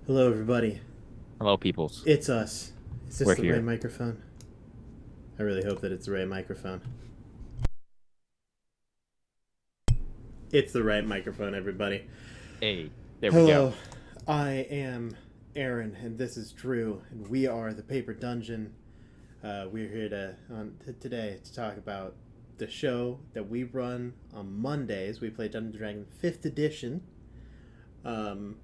Hello, everybody. Hello, peoples. It's us. Is this We're the right here. microphone? I really hope that it's the right microphone. It's the right microphone, everybody. Hey, there we go. Hello, I am Aaron, and this is Drew, and we are the Paper Dungeon. We're here today to talk about the show that we run on Mondays. We play Dungeons and Dragons 5th edition, um,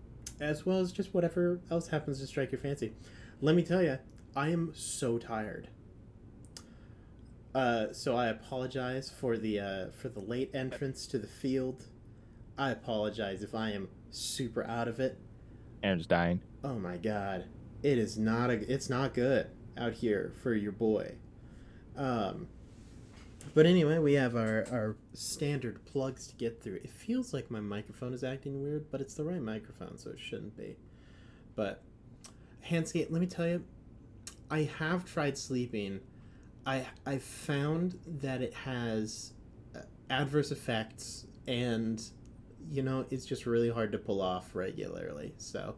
as well as just whatever else happens to strike your fancy. Let me tell you, I am so tired. So I apologize for the late entrance to the field. I apologize if I am super out of it. Aaron's dying. Oh my god, it's not good out here for your boy. Um, but anyway, we have our standard plugs to get through. It feels like my microphone is acting weird, but it's the right microphone, so it shouldn't be. But Handskate, let me tell you, I have tried sleeping. I found that it has adverse effects, and it's just really hard to pull off regularly. So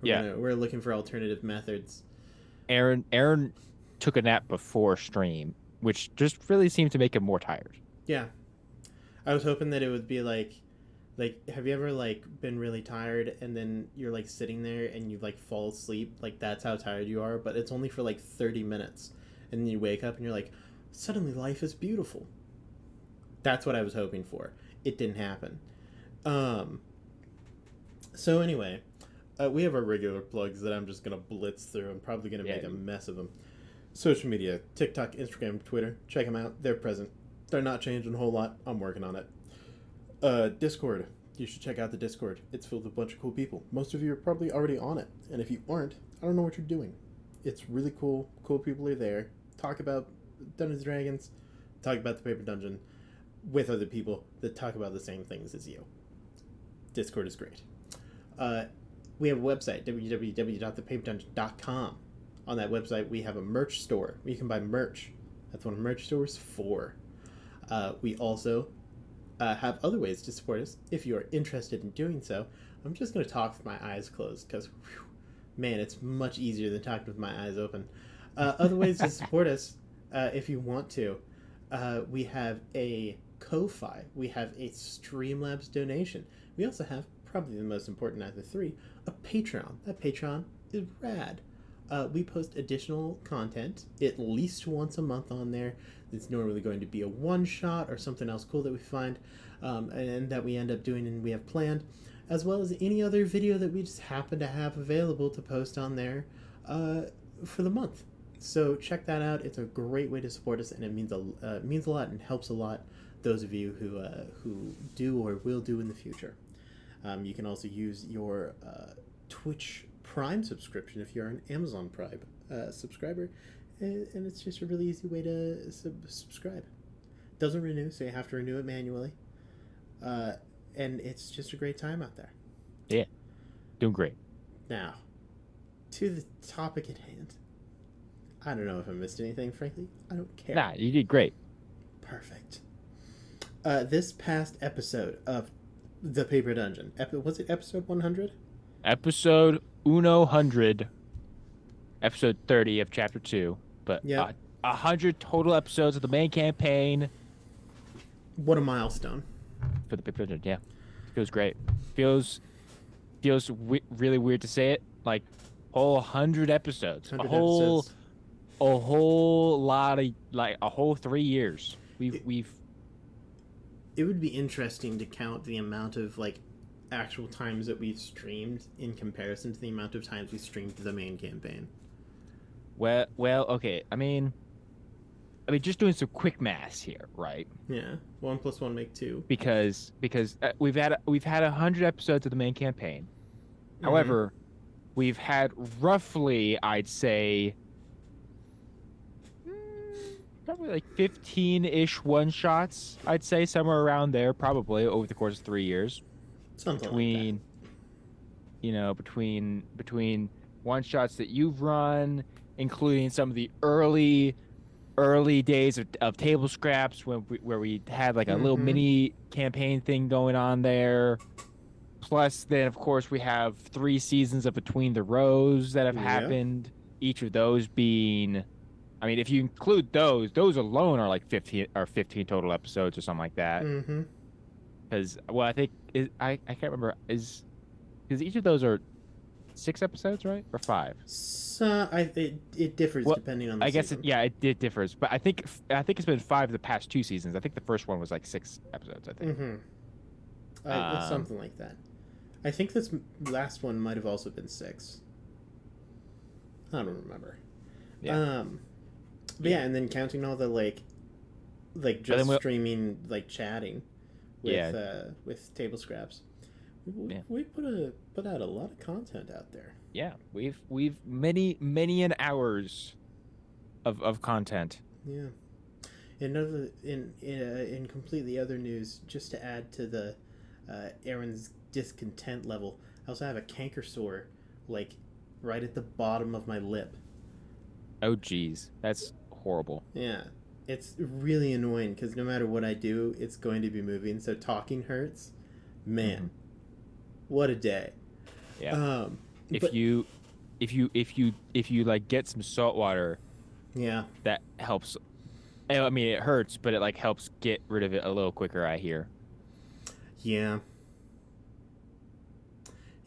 Yeah, we're looking for alternative methods. Aaron took a nap before stream, which just really seemed to make him more tired. Yeah, I was hoping that it would be have you ever been really tired and then you're sitting there and you fall asleep, that's how tired you are, but it's only for 30 minutes, and then you wake up and you're like, suddenly life is beautiful. That's what I was hoping for. It didn't happen. um so anyway, we have our regular plugs that I'm just gonna blitz through. I'm probably gonna Yeah, make a mess of them. Social media: TikTok, Instagram, Twitter. Check them out. They're present. They're not changing a whole lot. I'm working on it. Discord. You should check out the Discord. It's filled with a bunch of cool people. Most of you are probably already on it, and if you aren't, I don't know what you're doing. It's really cool. Cool people are there. Talk about Dungeons and Dragons. Talk about the Paper Dungeon with other people that talk about the same things as you. Discord is great. Uh, we have a website, www.thepaperdungeon.com. On that website, we have a merch store where you can buy merch. That's what a merch store is for. We also have other ways to support us if you are interested in doing so. I'm just going to talk with my eyes closed because, man, it's much easier than talking with my eyes open. Other ways to support us, if you want to, we have a Ko-Fi. We have a Streamlabs donation. We also have, probably the most important out of the three, a Patreon. That Patreon is rad. We post additional content at least once a month on there. It's normally going to be a one-shot or something else cool that we find, and that we end up doing and we have planned, as well as any other video that we just happen to have available to post on there for the month. So check that out. It's a great way to support us, and it means a lot and helps a lot those of you who do or will do in the future. You can also use your Twitch Prime subscription if you're an Amazon Prime subscriber, and it's just a really easy way to subscribe. Doesn't renew, so you have to renew it manually, and it's just a great time out there. Yeah, doing great. Now, to the topic at hand. I don't know if I missed anything, frankly. I don't care. Nah, you did great. Perfect. This past episode of The Paper Dungeon, was it episode 100? Episode Uno 100, episode 30 of chapter 2, but Yep. 100 total episodes of the main campaign What a milestone. for the Paper Dungeon. Yeah, feels great. Feels really weird to say it. Like whole 100 episodes, 100 episodes. a whole lot of a whole 3 years. We've It would be interesting to count the amount of actual times that we've streamed in comparison to the amount of times we streamed the main campaign. okay. I mean, just doing some quick math here, right? Yeah, 1 + 1 make 2. Because we've had 100 episodes of the main campaign. Mm-hmm. However, we've had roughly, I'd say, probably 15-ish one shots. I'd say somewhere around there, probably over the course of 3 years. Something Between, between one shots that you've run, including some of the early days of table scraps where we had a little Mhm. mini campaign thing going on there, Plus, then of course we have 3 seasons of Between the Rows that have Yeah. happened. Each of those being, I mean, if you include those alone are like 15 total episodes or something like that. Mm-hmm. Because, well, I think I can't remember, because each of those are 6 episodes, right, or 5? So it differs Well, depending on the I guess season. it differs, but I think it's been 5 the past 2 seasons. I think the first one was like 6 episodes. I think. Mm-hmm. It's Um, something like that. I think this last one might have also been 6. I don't remember. yeah. But yeah, and then counting all the like But just then streaming, like chatting with table scraps. Yeah. We put out a lot of content out there. Yeah, we've many an hours of content. Yeah. In completely other news, just to add to the Aaron's discontent level, I also have a canker sore, like right at the bottom of my lip. Oh geez, that's horrible. Yeah, it's really annoying because no matter what I do, it's going to be moving. So talking hurts. Man, what a day. Yeah. If but you like get some salt water, yeah, that helps. I mean, it hurts, but it like helps get rid of it a little quicker, I hear. yeah.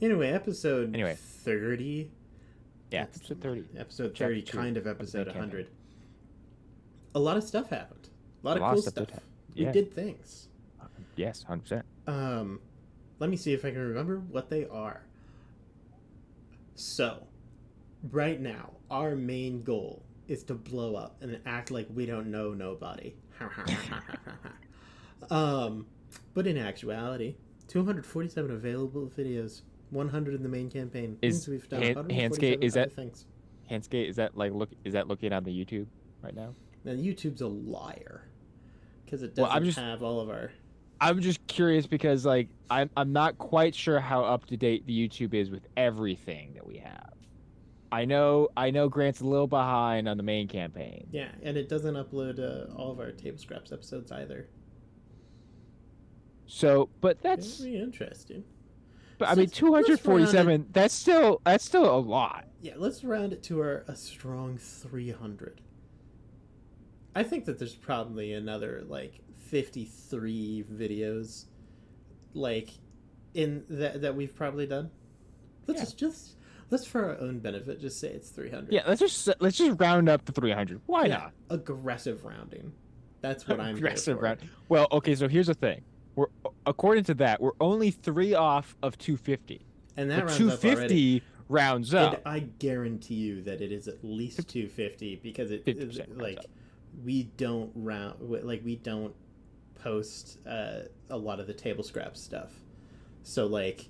Anyway, episode 30. Yeah, episode 30. Episode Chapter 30, 2 kind of of the episode main 100. A lot of stuff happened. A lot A of lot cool of stuff stuff. did We yeah. did things. Yes, 100%. Let me see if I can remember what they are. So, right now, our main goal is to blow up and act like we don't know nobody. But in actuality, 247 available videos, 100 in the main campaign. Means we've done 147 Handskate, other things. Handskate, is that looking on the YouTube right now? Now, YouTube's a liar because it doesn't have all of our. I'm just curious because like I'm not quite sure how up to date the YouTube is with everything that we have. I know Grant's a little behind on the main campaign. Yeah, and it doesn't upload all of our Table Scraps episodes either. So, but that's very interesting. But so I mean, 247. That's still a lot. Yeah, let's round it to a strong 300. I think that there's probably another like 53 videos, like in that we've probably done. Let's for our own benefit just say it's 300. Yeah, let's just round up to 300. Why not? Aggressive rounding. That's what I'm aggressive round. Well, okay, so here's the thing. According to that, we're only 3 off of 250. And that 250 rounds up. And I guarantee you that it is at least 250 because it's like we don't post a lot of the Table Scraps stuff. So like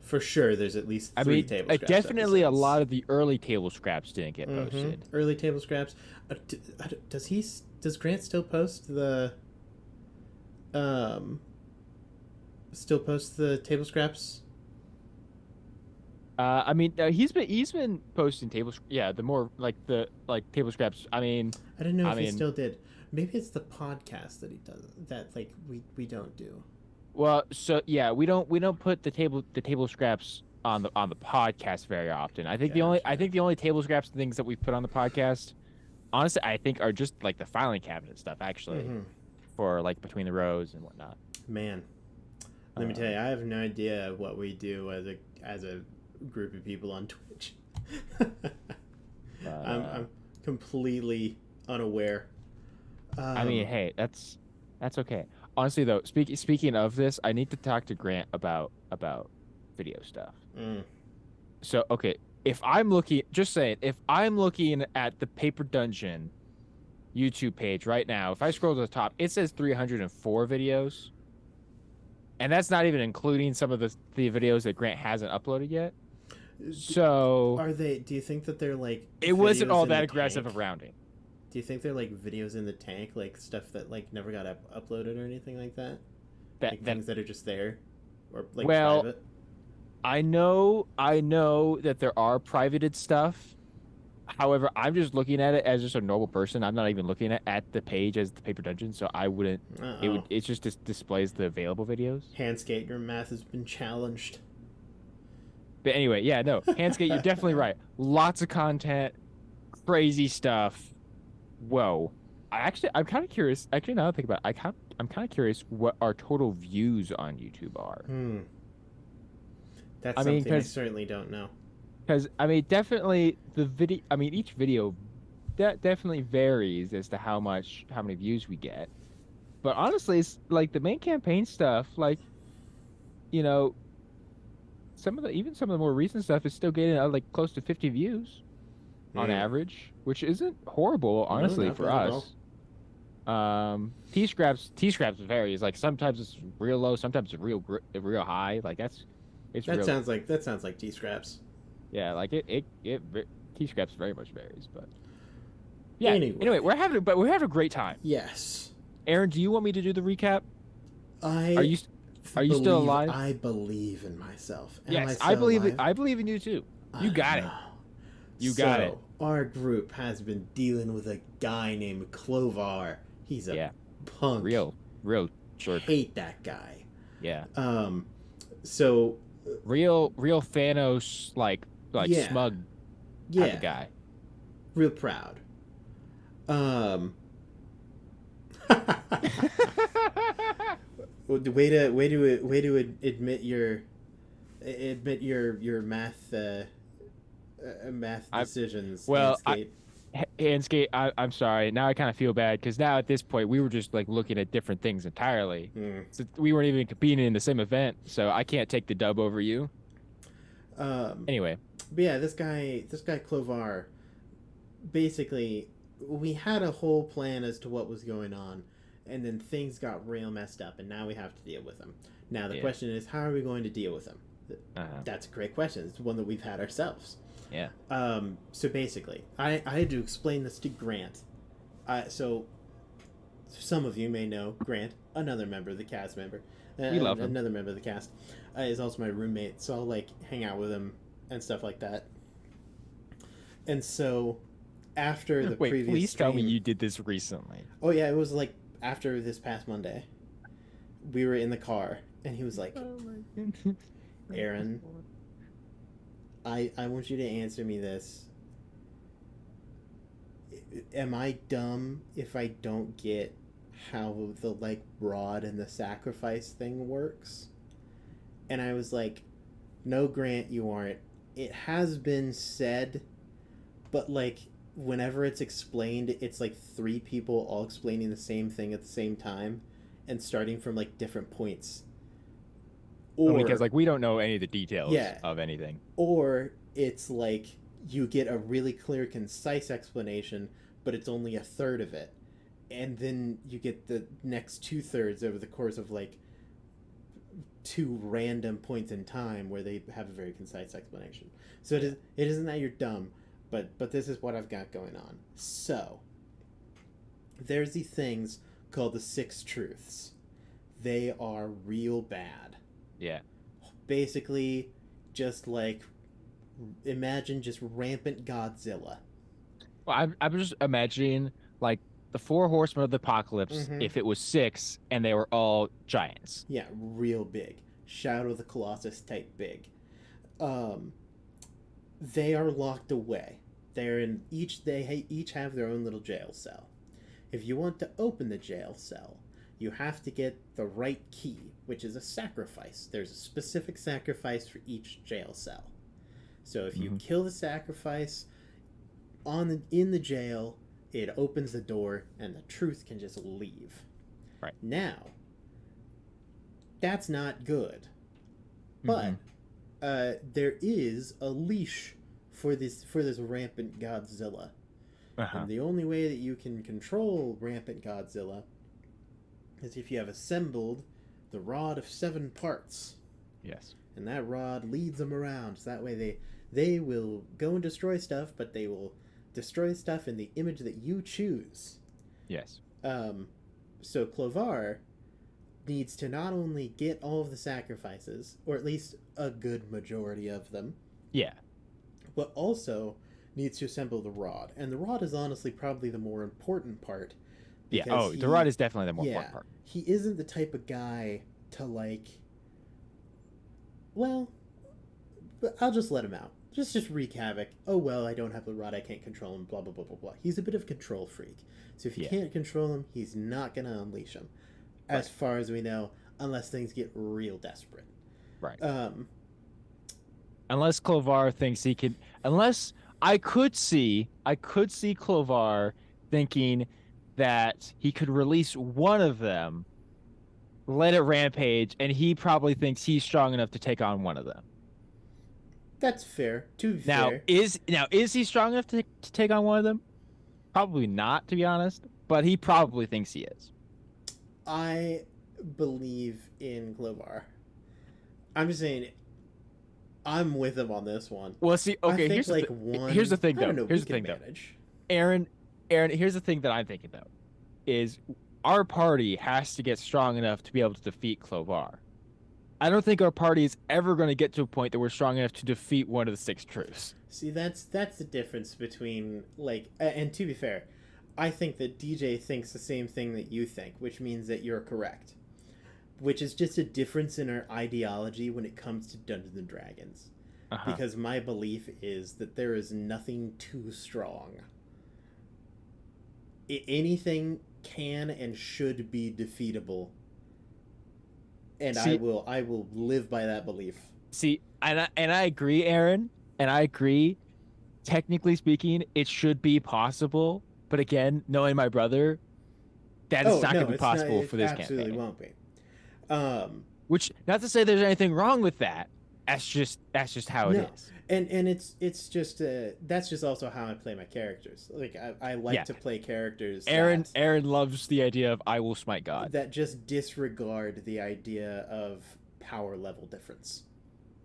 for sure there's at least 3 Table Scraps. Definitely episodes. A lot of the early Table Scraps didn't get posted. Early Table Scraps. Does Grant still post the Table Scraps? I mean, he's been posting the more Table Scraps. I mean, I don't know if he still did. Maybe it's the podcast that he does that like we don't do. Well, so yeah, we don't put the table scraps on the podcast very often. I think the only Table Scraps things that we put on the podcast, honestly, I think are just like the filing cabinet stuff actually, for like Between the Rows and whatnot. Man, let me tell you, I have no idea what we do as a group of people on Twitch. I'm completely unaware. I mean, hey, that's okay. Honestly, though, speaking of this, I need to talk to Grant about video stuff. So, okay, if I'm looking at the Paper Dungeon YouTube page right now, if I scroll to the top, it says 304 videos, and that's not even including some of the videos that Grant hasn't uploaded yet. So, are they? Do you think that they're like? It wasn't all that aggressive of rounding. Do you think they're like videos in the tank, like stuff that like never got uploaded or anything like that? Things that are just there, or like private? I know that there are privated stuff. However, I'm just looking at it as just a normal person. I'm not even looking at the page as the Paper Dungeon, so I wouldn't. It just displays the available videos. Handskate, your math has been challenged. But anyway, yeah, no, Handskate, you're definitely right. Lots of content, crazy stuff. Whoa. I'm kind of curious. Actually, now that I think about it, I'm kind of curious what our total views on YouTube are. Hmm. That's I mean, something I certainly don't know. I mean, definitely the video. I mean, each video that definitely varies as to how many views we get. But honestly, it's like the main campaign stuff, like, you know, even some of the more recent stuff is still getting like close to 50 views on Hmm. average, which isn't horrible, No, honestly, not for bad at all. us. T scraps varies. Like sometimes it's real low, sometimes it's real high. Like it's That real. sounds like T scraps. Yeah, like T scraps very much varies, but yeah. Anyway, Anyway, we're having a great time. yes, Aaron, do you want me to do the recap? Are I you still alive? I believe in myself. Am I Yes, still alive? I believe in you too. I You don't got it. know. You got it. So our group has been dealing with a guy named Clovar. He's a Yeah. punk. Real jerk. Hate that guy. Yeah. So Real Thanos yeah, smug type yeah, of guy. real proud. Um, way to admit your math I decisions, well, I Skate. Skate, I'm sorry. Now I kind of feel bad because now at this point we were just like looking at different things entirely. Hmm. So we weren't even competing in the same event, so I can't take the dub over you. Um, Anyway, but yeah, this guy Clovar, basically, we had a whole plan as to what was going on, and then things got real messed up, and now we have to deal with them. Now the yeah. question is, how are we going to deal with them? Uh-huh. That's a great question. It's one that we've had ourselves. Yeah. So basically, I had to explain this to Grant. So some of you may know Grant, another member of the cast member. We love him. Another member of the cast is also my roommate, so I'll like hang out with him and stuff like that. And so after the Wait, previous please tell me stream, you did this recently. oh yeah, it was like after this past Monday. We were in the car, and he was like, Oh my goodness. Aaron, I want you to answer me this. Am I dumb if I don't get how the like rod and the sacrifice thing works? And I was like, no, Grant, you aren't. It has been said, but like whenever it's explained, it's like three people all explaining the same thing at the same time and starting from like different points. Oh, Or because like we don't know any of the details yeah, of anything. or it's like you get a really clear, concise explanation, but it's only a third of it. And then you get the next two thirds over the course of like two random points in time where they have a very concise explanation. So it isn't that you're dumb, but this is what I've got going on. So there's these things called the Six Truths. They are real bad. Yeah. Basically, just like imagine just rampant Godzilla. Well, I'm just imagining like the four horsemen of the apocalypse Mm-hmm. if it was six and they were all giants. Yeah, real big. Shadow of the Colossus type big. Um, they are locked away. They're in each. They each have their own little jail cell. If you want to open the jail cell, you have to get the right key, which is a sacrifice. There's a specific sacrifice for each jail cell. So if you kill the sacrifice in the jail, it opens the door and the truth can just leave. Right. Now, that's not good. But there is a leash for this rampant Godzilla. Uh-huh. And the only way that you can control rampant Godzilla is if you have assembled the rod of 7 parts. Yes. And that rod leads them around. So that way they will go and destroy stuff, but they will destroy stuff in the image that you choose. Yes. So Clovar needs to not only get all of the sacrifices, or at least a good majority of them. Yeah. But also needs to assemble the rod. And the rod is honestly probably the more important part. Yeah. Oh, the rod is definitely the more important part. He isn't the type of guy to like... Well, but I'll just let him out. Just wreak havoc. Oh well, I don't have the rod, I can't control him, blah blah blah blah blah. He's a bit of a control freak. So if you can't control him, he's not gonna unleash him. As far as we know, unless things get real desperate. Right. Unless Clovar thinks he can, unless I could see Clovar thinking that he could release one of them, let it rampage, and he probably thinks he's strong enough to take on one of them. That's fair. To be Now, fair. Is he strong enough to take on one of them? Probably not, to be honest, but he probably thinks he is. I believe in Clovar. I'm just saying, I'm with him on this one. Well, see, okay, here's the thing, though. Aaron, here's the thing that I'm thinking, though, is our party has to get strong enough to be able to defeat Clovar. I don't think our party is ever going to get to a point that we're strong enough to defeat one of the 6 truths. See, that's the difference between, like, and to be fair, I think that DJ thinks the same thing that you think, which means that you're correct. Which is just a difference in our ideology when it comes to Dungeons and Dragons. Because my belief is that there is nothing too strong. Anything can and should be defeatable. And I will live by that belief. See, and I agree, Aaron, and I agree. Technically speaking, it should be possible. But again, knowing my brother, that is not going to be possible for this campaign. It absolutely won't be. Which, not to say there's anything wrong with that. That's just how it is. And it's just that's just also how I play my characters. Like I like to play characters. Aaron loves the idea of I will smite God. That just disregard the idea of power level difference.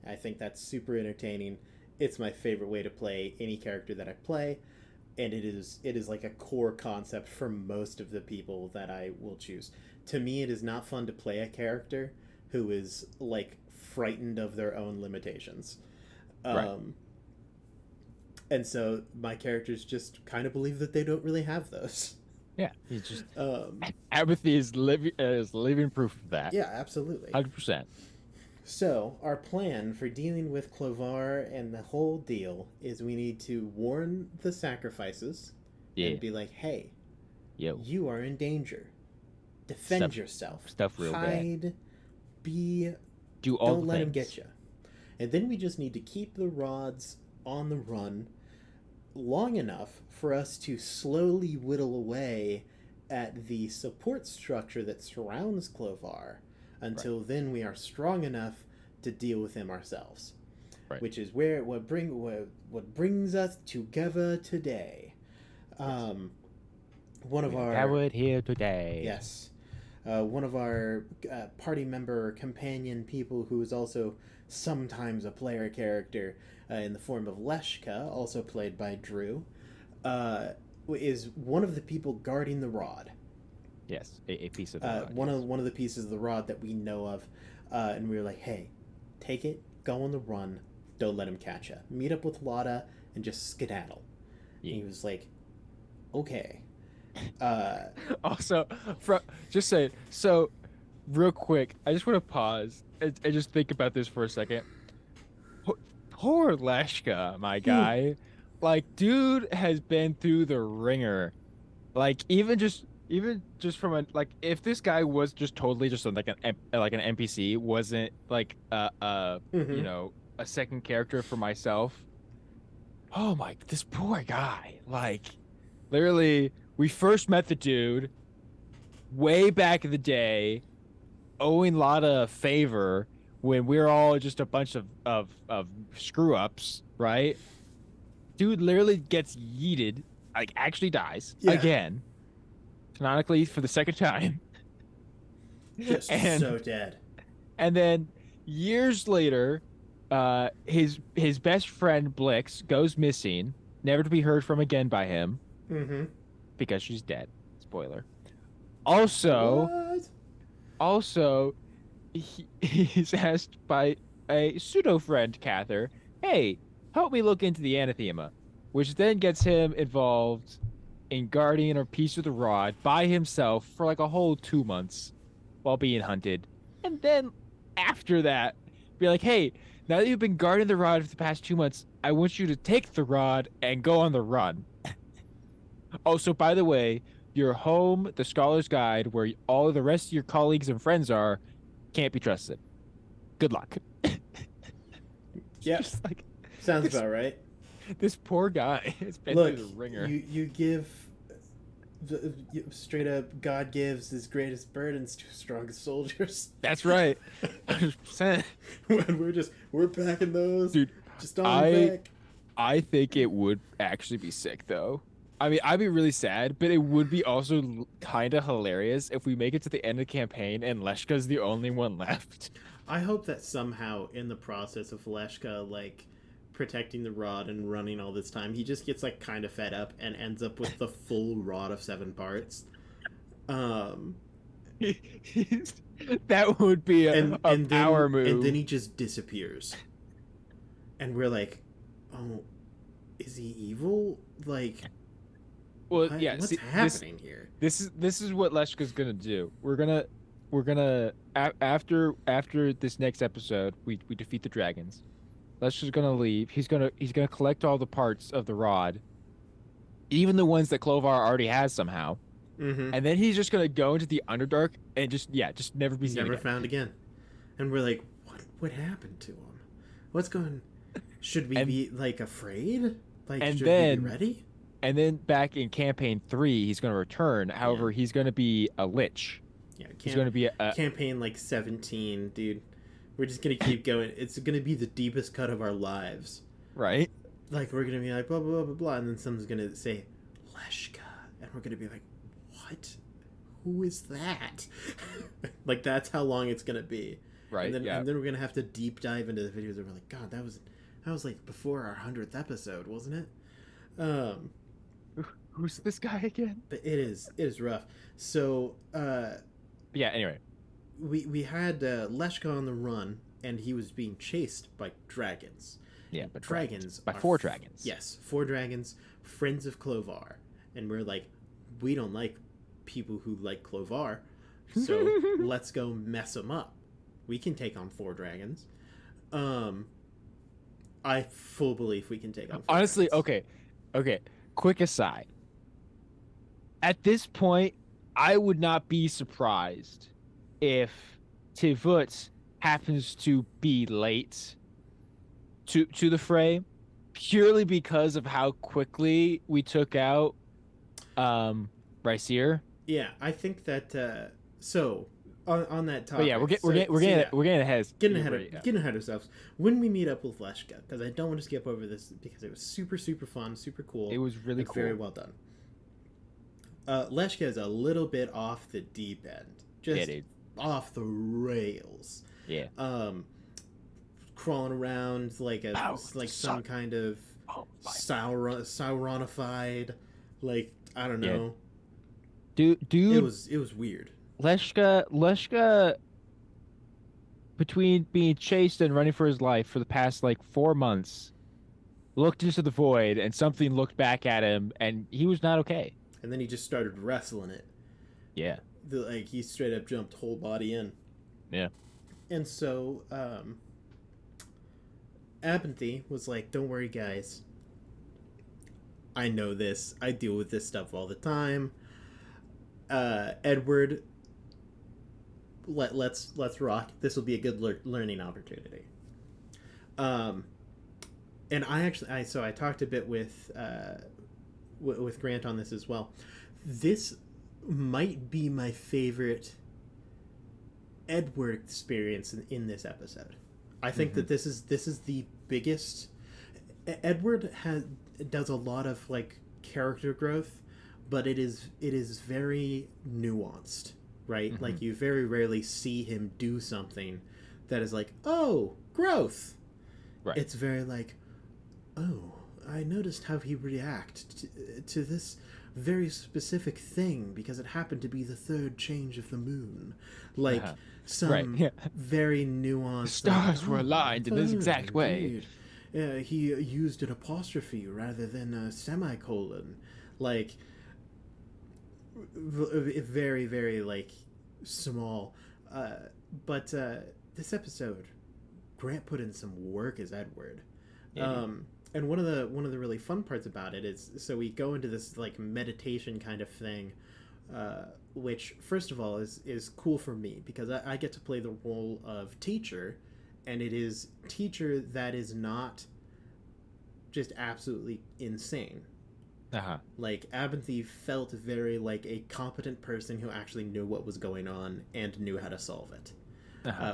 I think that's super entertaining. It's my favorite way to play any character that I play, and it is like a core concept for most of the people that I will choose. To me, it is not fun to play a character who is like frightened of their own limitations. Right. And so my characters just kind of believe that they don't really have those. Yeah, he's just apathy is living proof of that. Yeah, absolutely, 100%. So our plan for dealing with Clovar and the whole deal is we need to warn the sacrifices and be like, "Hey, you are in danger. Defend yourself. Stuff real bad. Don't let him get you." And then we just need to keep the rods on the run long enough for us to slowly whittle away at the support structure that surrounds Clovar until then we are strong enough to deal with him ourselves. Right. Which is what brings us together today. Gathered here today. Yes. One of our party member companion people who is also sometimes a player character in the form of Leshka, also played by Drew, is one of the people guarding the rod. Yes, a piece of the rod. One of the pieces of the rod that we know of, and we were like, "Hey, take it, go on the run, don't let him catch you. Meet up with Lotta and just skedaddle." Yeah. And he was like, "Okay." Also, just say so real quick. I just want to pause and just think about this for a second. Poor Leshka, my guy. Like, dude has been through the ringer. Like, even just from a like, if this guy was just totally just like an NPC, wasn't like you know, a second character for myself. Oh my, this poor guy. Like, literally. We first met the dude way back in the day, owing Lotta a favor when we were all just a bunch of screw-ups, right? Dude literally gets yeeted, like actually dies again, canonically for the second time. Just so dead. And then years later, his best friend Blix goes missing, never to be heard from again by him. Mm-hmm. Because she's dead. Spoiler. Also, he's asked by a pseudo friend, Cather, "Hey, help me look into the anathema," which then gets him involved in guarding a piece of the rod by himself for like a whole 2 months while being hunted. And then after that, be like, "Hey, Now that you've been guarding the rod for the past 2 months, I want you to take the rod and go on the run. Oh, so by the way, your home, the Scholar's Guide, where all of the rest of your colleagues and friends are, can't be trusted. Good luck. Yep. Just like Sounds this, about right. this poor guy has been Look, through the ringer. you give straight up. God gives his greatest burdens to his strongest soldiers. That's right. 100%. we're packing those, Dude, just on I back. I think it would actually be sick though. I mean, I'd be really sad, but it would be also kind of hilarious if we make it to the end of the campaign and Leshka's the only one left. I hope that somehow in the process of Leshka like protecting the rod and running all this time, he just gets like kind of fed up and ends up with the full rod of 7 parts. That would be a power move. And then he just disappears. And we're like, oh, is he evil? Like, well, yeah. What's happening here? This is what Leshka's gonna do. We're gonna after this next episode, we defeat the dragons. Leshka's gonna leave. He's gonna collect all the parts of the rod, even the ones that Clovar already has somehow. Mm-hmm. And then he's just gonna go into the Underdark and just never be seen Never again. found again. And we're like, what happened to him? What's going? Should we be like afraid? Like, should we be ready? And then back in campaign 3, he's gonna return. However, he's gonna be a lich. Yeah, he's gonna be a campaign like 17, dude. We're just gonna keep going. It's gonna be the deepest cut of our lives, right? Like we're gonna be like blah blah blah blah, and then someone's gonna say Leshka, and we're gonna be like, what? Who is that? Like that's how long it's gonna be, right? And then we're gonna have to deep dive into the videos, and we're like, God, that was like before our 100th episode, wasn't it? Who's this guy again? But it is rough. So yeah. Anyway, we had Leshka on the run, and he was being chased by dragons. Yeah, but dragons by 4 dragons. Yes, 4 dragons, friends of Clovar, and we're like, we don't like people who like Clovar, so let's go mess them up. We can take on 4 dragons. I full believe we can take on 4 honestly dragons. Okay, quick aside, at this point I would not be surprised if Tivut happens to be late to the fray, purely because of how quickly we took out Rysir. Yeah, I think that so on that topic. But yeah, we're getting ahead of ourselves. When we meet up with Leshka, because I don't want to skip over this because it was super fun, super cool. It was really cool, very well done. Leshka is a little bit off the deep end, just off the rails. Yeah. Crawling around like some kind of Sauronified, like I don't know. Dude, it was weird. Leshka, between being chased and running for his life for the past like 4 months, looked into the void and something looked back at him and he was not okay. And then he just started wrestling it. Yeah. Like he straight up jumped whole body in. Yeah. And so, Abinthy was like, don't worry guys. I know this. I deal with this stuff all the time. Edward, let's rock. This will be a good learning opportunity. And I talked a bit with Grant on this as well. This might be my favorite Edward experience in this episode. I think that this is the biggest. Edward does a lot of like character growth, but it is very nuanced, right? Like you very rarely see him do something that is like, oh, growth. Right. It's very like, oh, I noticed how he reacted to this very specific thing because it happened to be the 3rd change of the moon. Like very nuanced. The stars were aligned in this exact way. He used an apostrophe rather than a semicolon. Like, very, very, like, small. But this episode, Grant put in some work as Edward. Yeah, And one of the really fun parts about it is, so we go into this like meditation kind of thing, which first of all is cool for me because I get to play the role of teacher, and it is teacher that is not just absolutely insane. Like Abinthy felt very like a competent person who actually knew what was going on and knew how to solve it.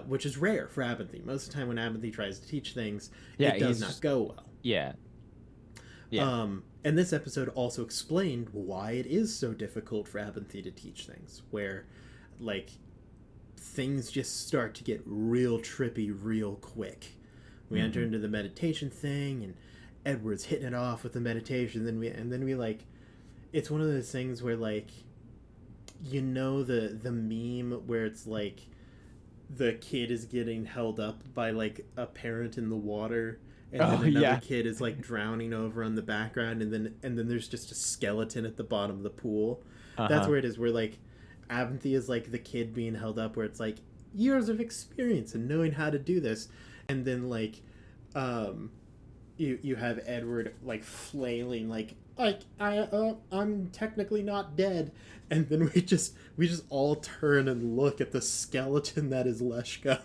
Which is rare for Abinthy. Most of the time when Abinthy tries to teach things, it does not go well. Yeah. And this episode also explained why it is so difficult for Abinthy to teach things, where like things just start to get real trippy real quick. We enter into the meditation thing, and Edward's hitting it off with the meditation, and then we like, it's one of those things where like, you know, the meme where it's like the kid is getting held up by like a parent in the water, and then another kid is like drowning over on the background, and then there's just a skeleton at the bottom of the pool. That's where it is, where like Abinthy is like the kid being held up, where it's like years of experience and knowing how to do this, and then like you have Edward like flailing like I'm technically not dead, and then we just all turn and look at the skeleton that is Leshka.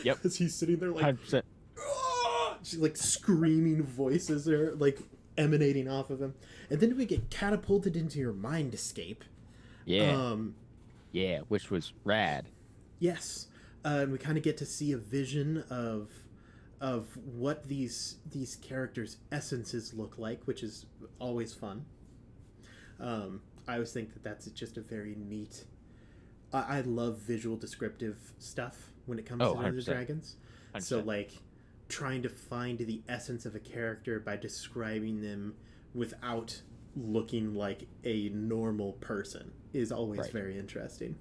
Yep. Because he's sitting there like 100%. She's like screaming voices are like emanating off of him, and then we get catapulted into your mind escape. Yeah, which was rad. Yes, and we kind of get to see a vision of what these characters' essences look like, which is always fun. I always think that that's just a very neat. I love visual descriptive stuff when it comes to Dungeons and Dragons. 100%. So like trying to find the essence of a character by describing them without looking like a normal person is always very interesting.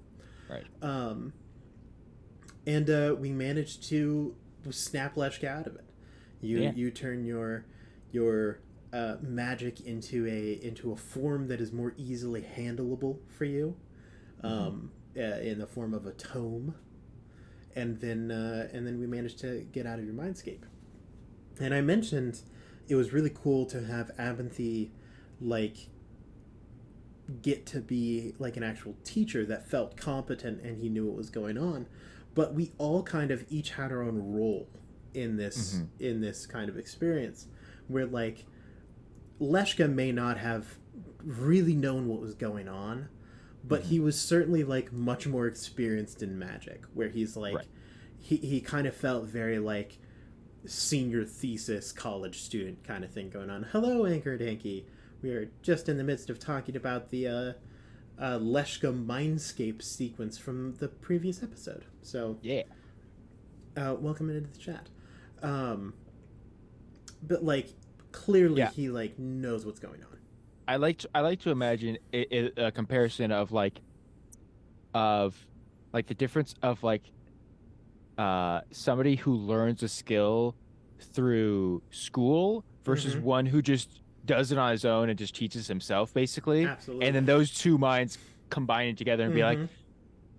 Right. And we managed to snap Leshka out of it. You turn your magic into a form that is more easily handleable for you, in the form of a tome, and then we managed to get out of your mindscape. And I mentioned it was really cool to have Abinthy like get to be like an actual teacher that felt competent and he knew what was going on, but we all kind of each had our own role in this kind of experience, where like Leshka may not have really known what was going on, but he was certainly like much more experienced in magic, where he's like he kind of felt very like senior thesis college student kind of thing going on. Hello, Anchor Danky. We are just in the midst of talking about the Leshka Mindscape sequence from the previous episode. So welcome into the chat. But like clearly he like knows what's going on. I like to imagine a comparison of the difference of like somebody who learns a skill through school versus one who just does it on his own and just teaches himself, basically. Absolutely. And then those two minds combining together and be like,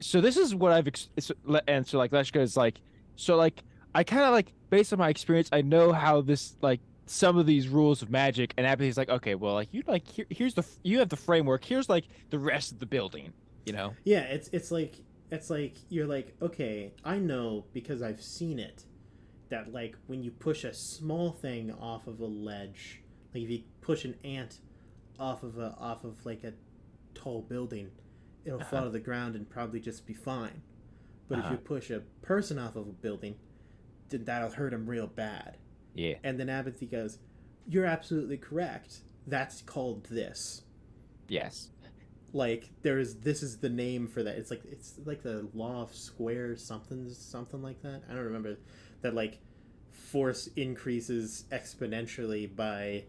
so this is what and so like Leshka is like, so like I kind of like, based on my experience, I know how this like some of these rules of magic, and Abby's like, okay, well, like you like here's you have the framework, here's like the rest of the building, you know? Yeah, it's like you're like, okay, I know because I've seen it, that like when you push a small thing off of a ledge, like if you push an ant off of like a tall building, it'll fall to the ground and probably just be fine. But if you push a person off of a building, then that'll hurt him real bad. Yeah. And then Abinthy goes, you're absolutely correct. That's called this. Yes. Like this is the name for that. It's like the law of squares, something like that. I don't remember that. Like force increases exponentially by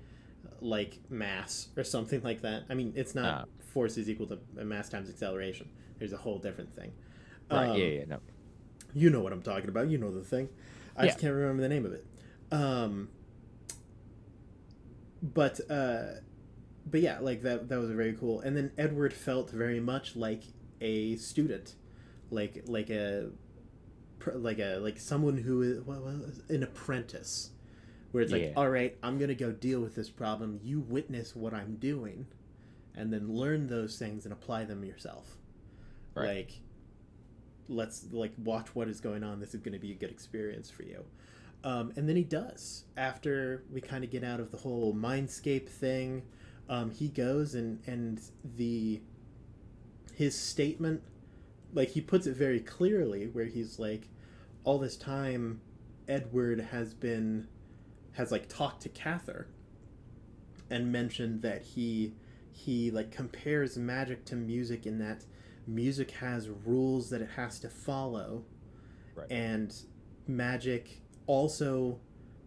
like mass or something like that. I mean, it's not force is equal to mass times acceleration. There's a whole different thing. Right. No. You know what I'm talking about. You know the thing. I just can't remember the name of it. But yeah, like that was very cool. And then Edward felt very much like a student, like a like someone who is an apprentice, where it's like, Yeah. all right, I'm gonna go deal with this problem. You witness what I'm doing, and then learn those things and apply them yourself. Right. Like, let's like watch what is going on. This is going to be a good experience for you. And then he does. After we kind of get out of the whole mindscape thing, he goes and his statement, like he puts it very clearly, where he's like, all this time, Edward has like talked to Cather, and mentioned that he like compares magic to music in that music has rules that it has to follow, Right. and magic also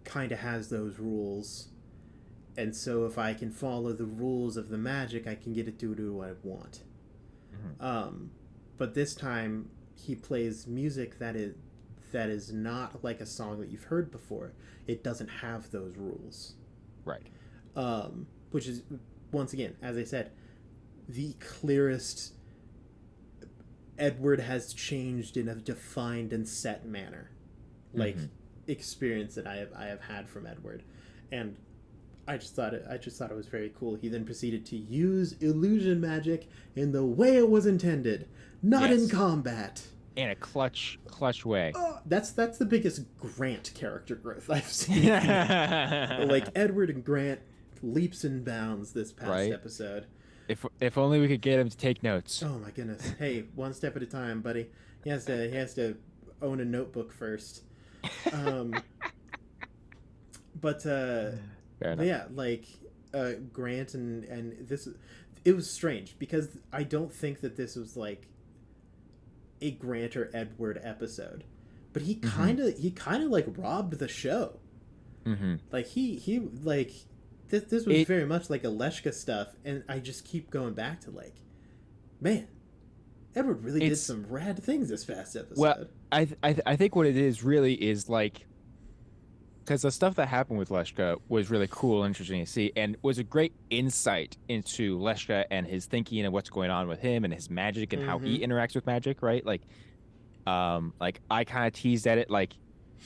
kind of has those rules, and so if I can follow the rules of the magic, I can get it to do what I want. Mm-hmm. But this time he plays music that is not like a song that you've heard before. It doesn't have those rules. Right. Which is, once again, as I said, the clearest Edward has changed in a defined and set manner, like experience that I have had from Edward, and I just thought it was very cool. He then proceeded to use illusion magic in the way it was intended, not in combat. In a clutch way. That's the biggest Grant character growth I've seen. Like Edward and Grant leaps and bounds this past episode. If only we could get him to take notes. Oh my goodness! Hey, one step at a time, buddy. He has to own a notebook first. But yeah, like Grant and this, it was strange because I don't think that this was like a Grant or Edward episode, but he kind of like robbed the show. Like he like. This was very much like a Leshka stuff, and I just keep going back to like, man, Edward really did some rad things this past episode. Well, I think what it is really is like, because the stuff that happened with Leshka was really cool and interesting to see, and was a great insight into Leshka and his thinking and what's going on with him and his magic and how he interacts with magic, right? Like I kind of teased at it, like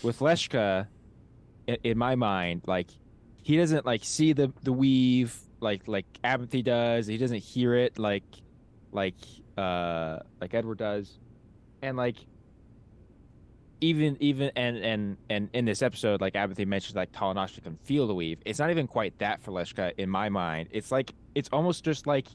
with Leshka, in my mind, like he doesn't like see the weave like Abinthy does. He doesn't hear it like Edward does, and like even and in this episode, like Abinthy mentions, like Talanoshta can feel the weave. It's not even quite that for Leshka in my mind. It's like it's almost just like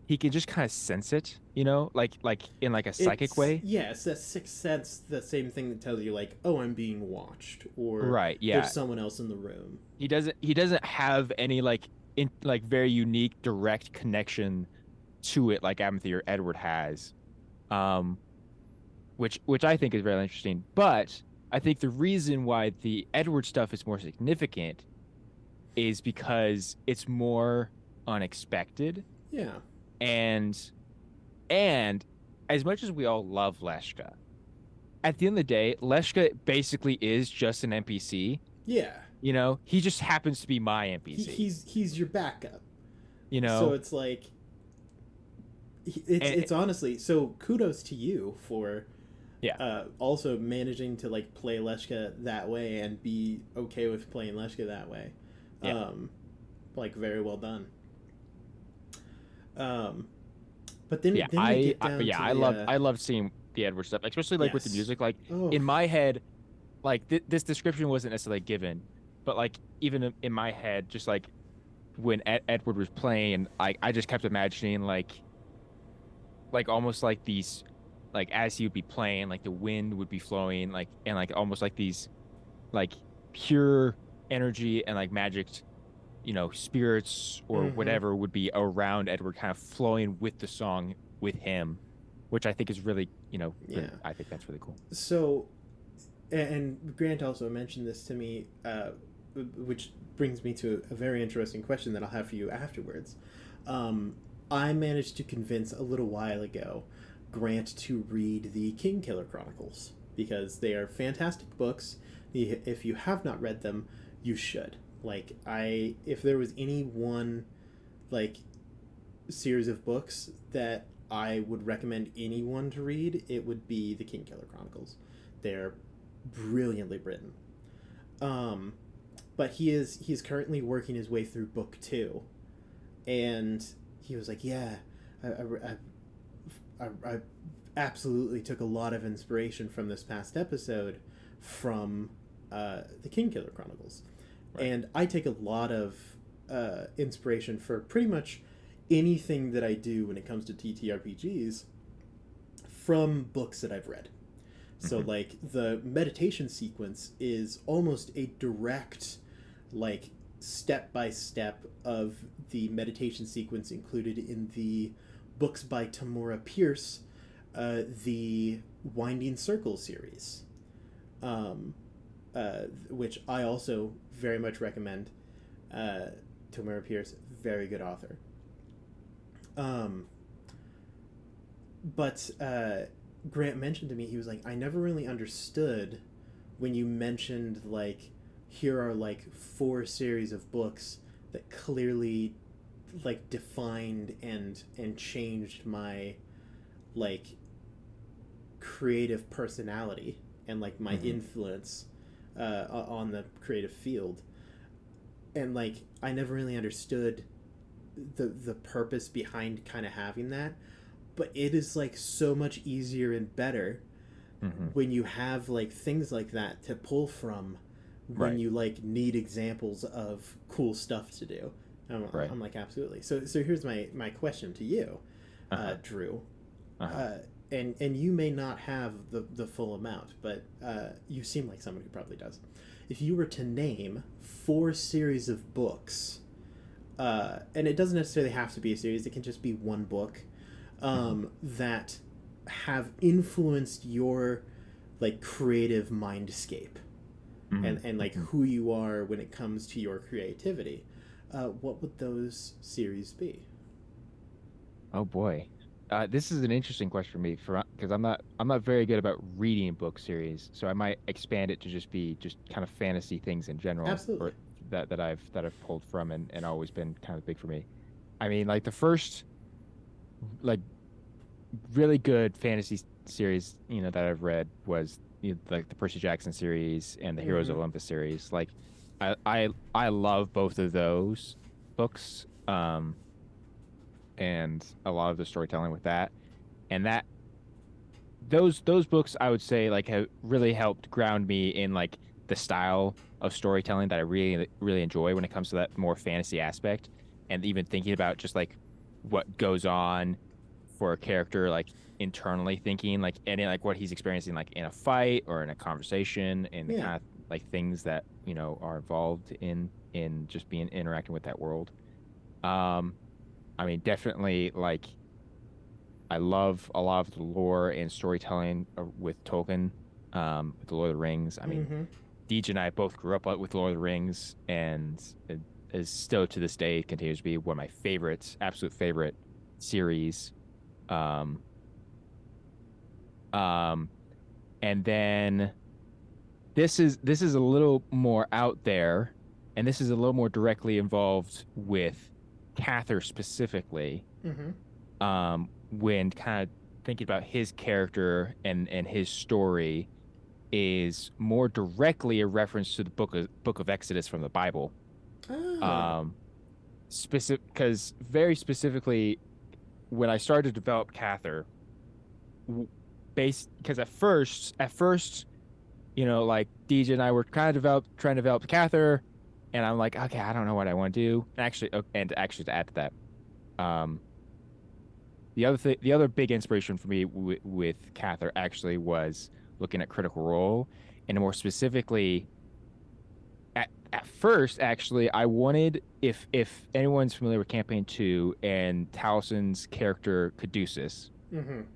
he can just kind of sense it, you know, like in like a psychic way. Yeah, it's that sixth sense, the same thing that tells you like, oh, I'm being watched, or right, yeah, there's someone else in the room. He doesn't have any like very unique direct connection to it like Abinthy or Edward has, which I think is very interesting. But I think the reason why the Edward stuff is more significant is because it's more unexpected. Yeah. And as much as we all love Leshka, at the end of the day, Leshka basically is just an NPC. Yeah. You know, he just happens to be my NPC. He's your backup. You know, so it's like it's honestly, so kudos to you for also managing to like play Leshka that way and be okay with playing Leshka that way. Yeah. Like very well done. But then I love seeing the Edward stuff, especially like with the music. Like in my head, like this description wasn't necessarily given, but like even in my head, just like when Edward was playing, I just kept imagining like almost like these, like as he would be playing, like the wind would be flowing, like and like almost like these, like pure energy and like magic, you know, spirits or whatever would be around Edward, kind of flowing with the song with him, which I think is really, you know, really, I think that's really cool. So, and Grant also mentioned this to me, which brings me to a very interesting question that I'll have for you afterwards. I managed to convince a little while ago Grant to read the King Killer Chronicles because they are fantastic books. If you have not read them, you should. Like, if there was any one, like, series of books that I would recommend anyone to read, it would be the King Killer Chronicles. they're brilliantly written. Um, but he's currently working his way through book 2, and he was like, "Yeah, I absolutely took a lot of inspiration from this past episode from the Kingkiller Chronicles." Right. And I take a lot of inspiration for pretty much anything that I do when it comes to TTRPGs from books that I've read. So like the meditation sequence is almost a direct, like, step by step of the meditation sequence included in the books by Tamora Pierce, the Winding Circle series, which I also very much recommend. Tamora Pierce, very good author. But Grant mentioned to me, he was like, I never really understood when you mentioned, like, here are, like, 4 series of books that clearly, like, defined and changed my, like, creative personality and, like, my influence on the creative field. And, like, I never really understood the purpose behind kind of having that. But it is, like, so much easier and better when you have, like, things like that to pull from when you, like, need examples of cool stuff to do. I'm like, absolutely. So here's my question to you, Drew. And you may not have the full amount, but you seem like someone who probably does. If you were to name 4 series of books, and it doesn't necessarily have to be a series, it can just be one book, that have influenced your, like, creative mindscape and like who you are when it comes to your creativity, what would those series be? Oh boy, this is an interesting question for me, because I'm not very good about reading book series, so I might expand it to just be just kind of fantasy things in general, Absolutely. or that I've pulled from and always been kind of big for me. I mean, like the first, like, really good fantasy series, that I've read was, like the Percy Jackson series and the Heroes of Olympus series. Like, I love both of those books, and a lot of the storytelling with that, and those books, I would say, like, have really helped ground me in, like, the style of storytelling that I really really enjoy when it comes to that more fantasy aspect, and even thinking about just, like, what goes on for a character, like, internally thinking, like, and like what he's experiencing, like, in a fight or in a conversation, and the Yeah. kind of, like, things that are involved in just being interacting with that world. um I mean, definitely, like, I love a lot of the lore and storytelling with Tolkien, with the Lord of the Rings. I mean, Deej and I both grew up with Lord of the Rings, and it is still to this day continues to be one of my favorites, absolute favorite series. Um, um, and then this is a little more out there, and this is a little more directly involved with Cather specifically. When kind of thinking about his character and his story is more directly a reference to the book of Exodus from the Bible. Oh. Um, specific because very specifically, when I started to develop Cather, based because at first, like, DJ and I were kind of trying to develop Cather, and I'm like, okay, I don't know what I want to do. And actually to add to that, um, the other big inspiration for me with Cather actually was looking at Critical Role, and more specifically, at first, actually, I wanted, if anyone's familiar with Campaign 2 and Talison's character Caduceus,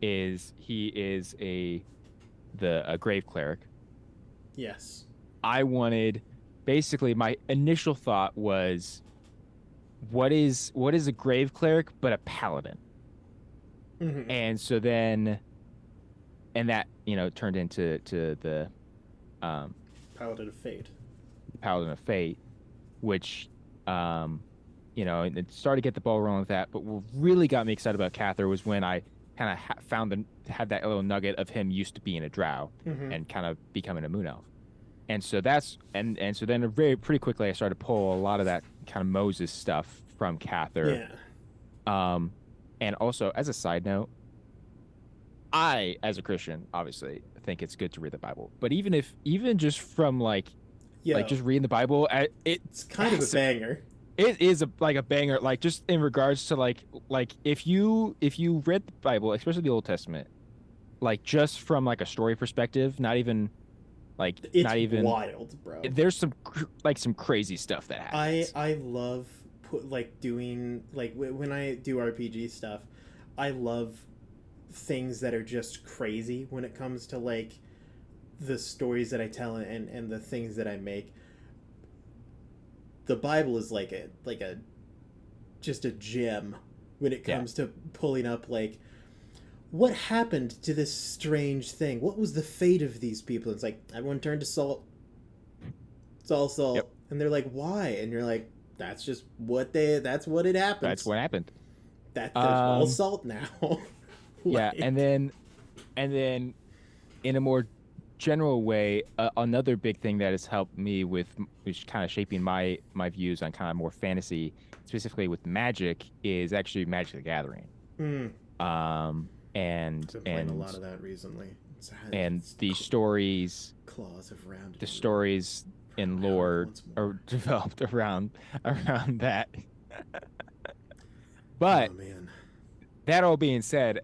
he is a grave cleric. Yes. I wanted, basically, my initial thought was, what is a grave cleric but a paladin? And so then, and that, turned into the um Paladin of Fate. Paladin of Fate, which, and it started to get the ball rolling with that. But what really got me excited about Cather was when I kind of found had that little nugget of him used to being a drow Mm-hmm. and kind of becoming a moon elf. And so that's and so then very pretty quickly I started to pull a lot of that kind of Moses stuff from Cather. Yeah. Um, and also as a side note, I, as a Christian, obviously think it's good to read the Bible. But even just from like Yo, just reading the Bible, it's kind of a banger. it is like a banger. Like just in regards to like if you read the Bible, especially the Old Testament, like just from like a story perspective, It's not even wild, bro. there's some crazy stuff that happens. I love doing when I do RPG stuff. I love things that are just crazy when it comes to like the stories that I tell and the things that I make. The Bible is like a just a gem when it Yeah. comes to pulling up like what happened to this strange thing? What was the fate of these people? It's like everyone turned to salt. It's all Yep. salt. And they're like, why? And you're like, that's what it That's happens. what happened. That there's all Um, salt now. yeah, like and then in a more general way, another big thing that has helped me with which kind of shaping my views on kind of more fantasy, specifically with magic, is actually Magic the Gathering. mm, Um, and I've been playing a lot and of that recently. and It's the stories, claws have rounded the me stories in around lore once are more. developed around that. Oh But man. that all being said,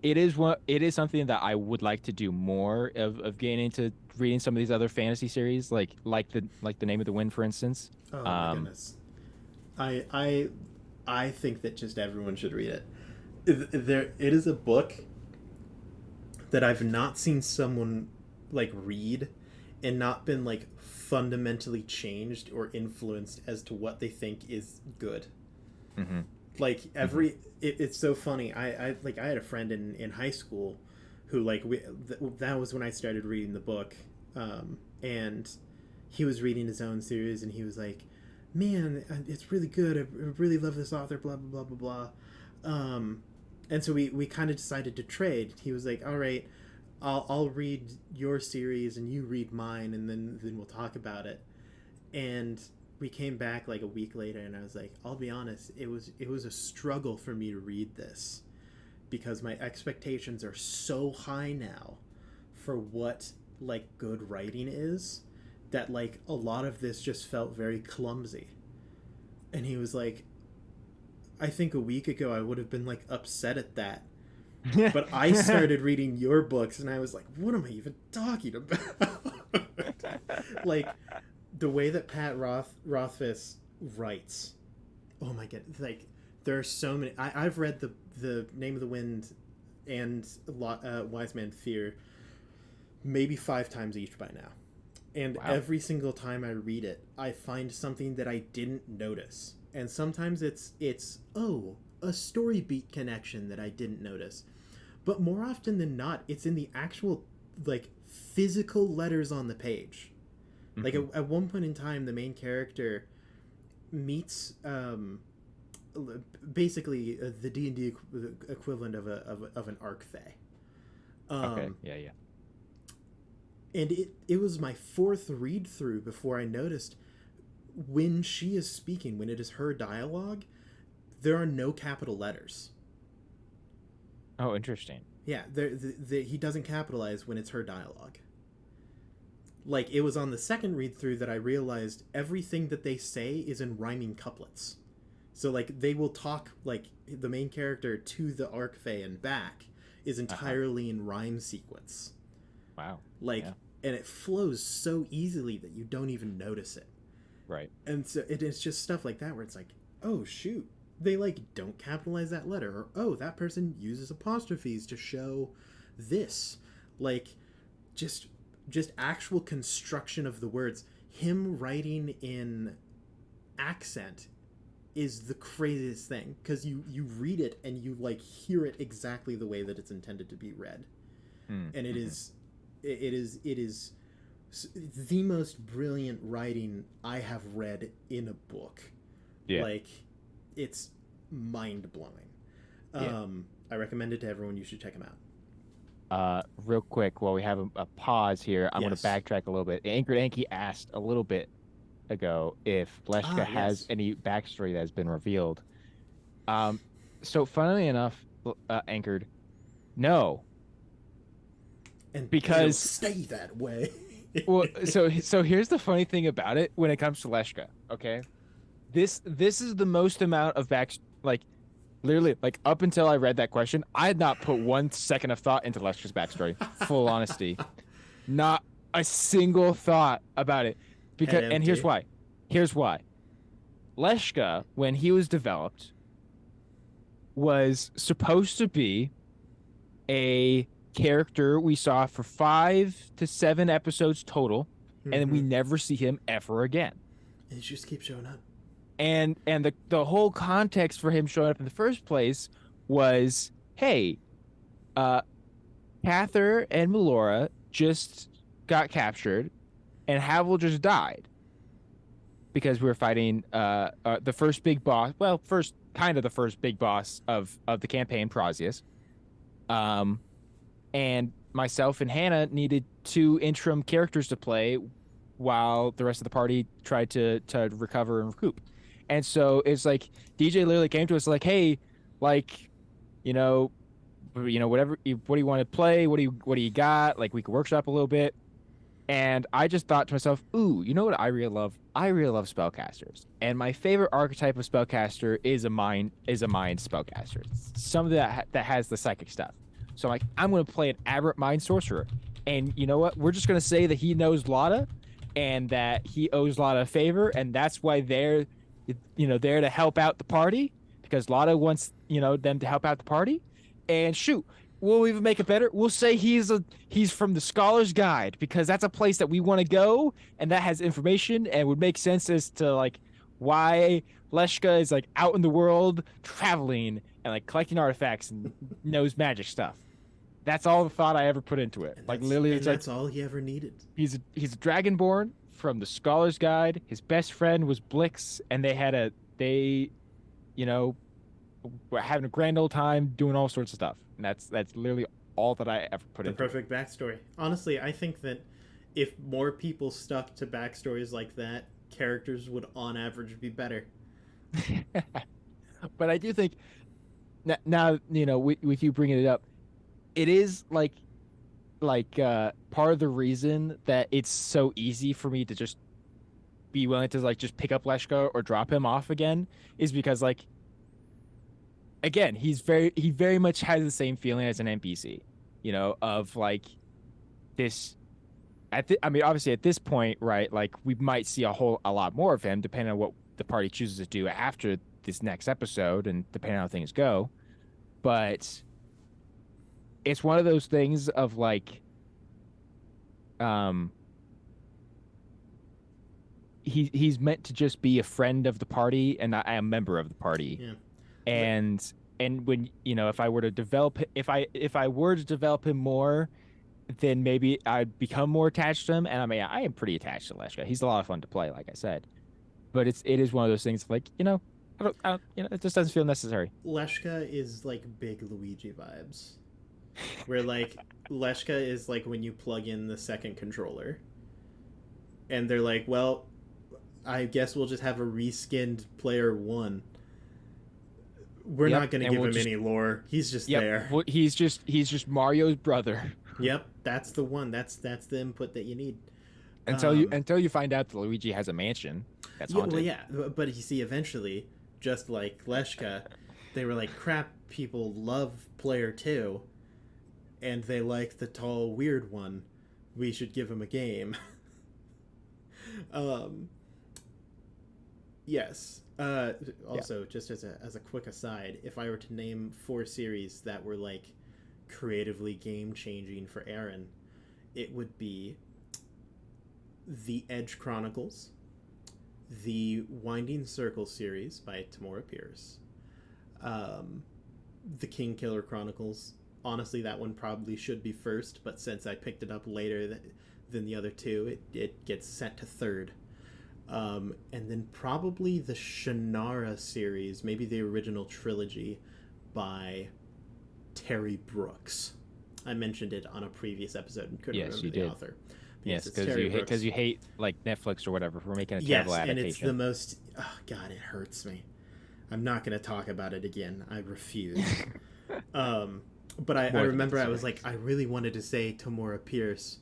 it is something that I would like to do more of getting into reading some of these other fantasy series, like the Name of the Wind, for instance. Oh my Um, goodness. I I I think that just everyone should read it. It is a book that I've not seen someone like read and not been like fundamentally changed or influenced as to what they think is good. mhm, Like mhm. it's so funny. I had a friend in high school who that was when I started reading the book, and he was reading his own series and he was like, "Man, it's really good. I really love this author." Blah blah blah blah blah. And so we kind of decided to trade. He was like, "All right, I'll read your series and you read mine, and then we'll talk about it." And we came back like a week later and I was like, I'll be honest, it was a struggle for me to read this because my expectations are so high now for what like good writing is that like a lot of this just felt very clumsy. And he was like, I think a week ago I would have been like upset at that. But I started reading your books and I was like, what am I even talking about? like the way that Pat Rothfuss writes. Oh my god! Like there are so many. I've read the Name of the Wind and Wise Man Fear maybe 5 times each by now, and Wow. every single time I read it, I find something that I didn't notice, and sometimes it's a story beat connection that I didn't notice, but more often than not, it's in the actual like physical letters on the page. Like Mhm. at one point in time, the main character meets basically the D&D equivalent of an arcfey. Okay. Um, Yeah. Yeah. and it was my fourth read through before I noticed when she is speaking, when it is her dialogue, there are no capital letters. Oh, interesting. Yeah, he doesn't capitalize when it's her dialogue. Like it was on the second read through that I realized everything that they say is in rhyming couplets. So like they will talk like the main character to the Archfey and back is Uh-huh. entirely in rhyme sequence. Wow. Like Yeah. and it flows so easily that you don't even notice it. Right. And so it is just stuff like that where it's like, oh shoot, they like don't capitalize that letter, or oh that person uses apostrophes to show this. Like just just actual construction of the words. Him writing in accent is the craziest thing because you read it and you like hear it exactly the way that it's intended to be read, and Mm-hmm. it is the most brilliant writing I have read in a book. Yeah. Like it's mind blowing. Yeah. I recommend it to everyone. You should check him out. real quick, while we have a pause here, I'm going to Yes. backtrack a little bit. Anchored Anki asked a little bit ago if Leshka Ah, has yes. any backstory that has been revealed. Um, so funnily enough, Anchored, no, And it'll because stay that way. well, so here's the funny thing about it when it comes to Leshka. Okay, this is the most amount of like literally like up until I read that question, I had not put 1 second of thought into Leshka's backstory. Full honesty, not a single thought about it. Head Because and here's empty. why. Here's why. Leshka, when he was developed, was supposed to be a character we saw for 5 to 7 episodes total, and then we Mm-hmm. never see him ever again. And it just keeps showing up. And the whole context for him showing up in the first place was, hey, uh, Cather and Melora just got captured, and Havel just died because we were fighting the first big boss. Well, first kind of the first big boss of the campaign, Prosius. Um, and myself and Hannah needed 2 interim characters to play while the rest of the party tried to recover and recoup. And so it's like DJ literally came to us like, "Hey, like, you know, whatever, what do you want to play? What do you got? Like, we could workshop a little bit." And I just thought to myself, "Ooh, you know what I really love? I really love spellcasters. And my favorite archetype of spellcaster is a mind spellcaster. Something that has the psychic stuff. So I'm like, I'm going to play an aberrant mind sorcerer. And you know what? We're just going to say that he knows Lotta and that he owes Lotta a favor, and that's why they're there to help out the party because Lotta wants, them to help out the party. And shoot, we'll even make it better. We'll say he's from the Scholar's Guide because that's a place that we want to go and that has information and would make sense as to like why Leshka is like out in the world traveling and like collecting artifacts and knows magic stuff. That's all the thought I ever put into it. And Like that's literally, and it's like that's all he ever needed. he's a dragonborn from the Scholar's Guide. His best friend was Blix, and they you know were having a grand old time doing all sorts of stuff. And that's literally all that I ever put The into it. perfect backstory. Honestly, I think that if more people stuck to backstories like that, characters would on average be better. But I do think now, with you bringing it up, it is like part of the reason that it's so easy for me to just be willing to like just pick up Leshka or drop him off again is because like again he very much has the same feeling as an NPC, of like this I mean obviously at this point, right, like we might see a lot more of him depending on what the party chooses to do after this next episode and depending on how things go, but it's one of those things of like um he's meant to just be a friend of the party and not a member of the party. Yeah. Like, And when if I were to develop if I were to develop him more, then maybe I'd become more attached to him. And I mean I am pretty attached to Leshka. He's a lot of fun to play, like I said. But it is one of those things like, I don't it just doesn't feel necessary. Leshka is like big Luigi vibes. Where like Leshka is like when you plug in the second controller and they're like, well, I guess we'll just have a reskinned player one. We're Yep. not going to And give we'll him just any lore. He's just yep. there. Well, he's just Mario's brother. Yep, that's the one. That's the input that you need. Until you find out that Luigi has a mansion that's Yeah, well, haunted. yeah, but you see, eventually, just like Leshka, they were like, crap, people love player two, and they like the tall, weird one. We should give him a game. um, yes. Yeah. Also, just as a quick aside, if I were to name 4 series that were like creatively game changing for Aaron, it would be the Edge Chronicles, the Winding Circle series by Tamora Pierce, um, the King Killer Chronicles. Honestly, that one probably should be first, but since I picked it up later than the other two, it gets sent to third. And then probably the Shannara series, maybe the original trilogy by Terry Brooks. I mentioned it on a previous episode and couldn't Yes, remember you the did. author. Yes, It's Terry Brooks. because you hate like Netflix or whatever for making a terrible Yes, and adaptation. it's the most. Oh God, it hurts me. I'm not going to talk about it again. I refuse. But I remember I was like, I really wanted to say Tamora Pierce,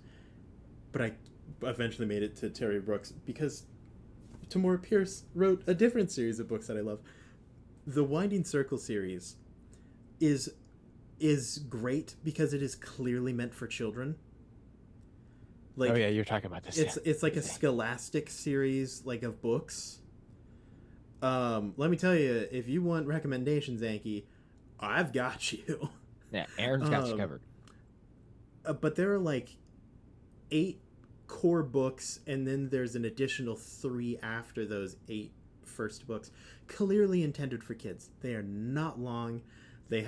but I eventually made it to Terry Brooks because Tamora Pierce wrote a different series of books that I love. The Winding Circle series is great because it is clearly meant for children. Like, oh yeah, you're talking about this. It's like a scholastic series like of books. Let me tell you, if you want recommendations, Anki, I've got you. Yeah, Aaron's got you covered. But there are like 8 core books, and then there's an additional 3 after those 8 first books, clearly intended for kids. They are not long. They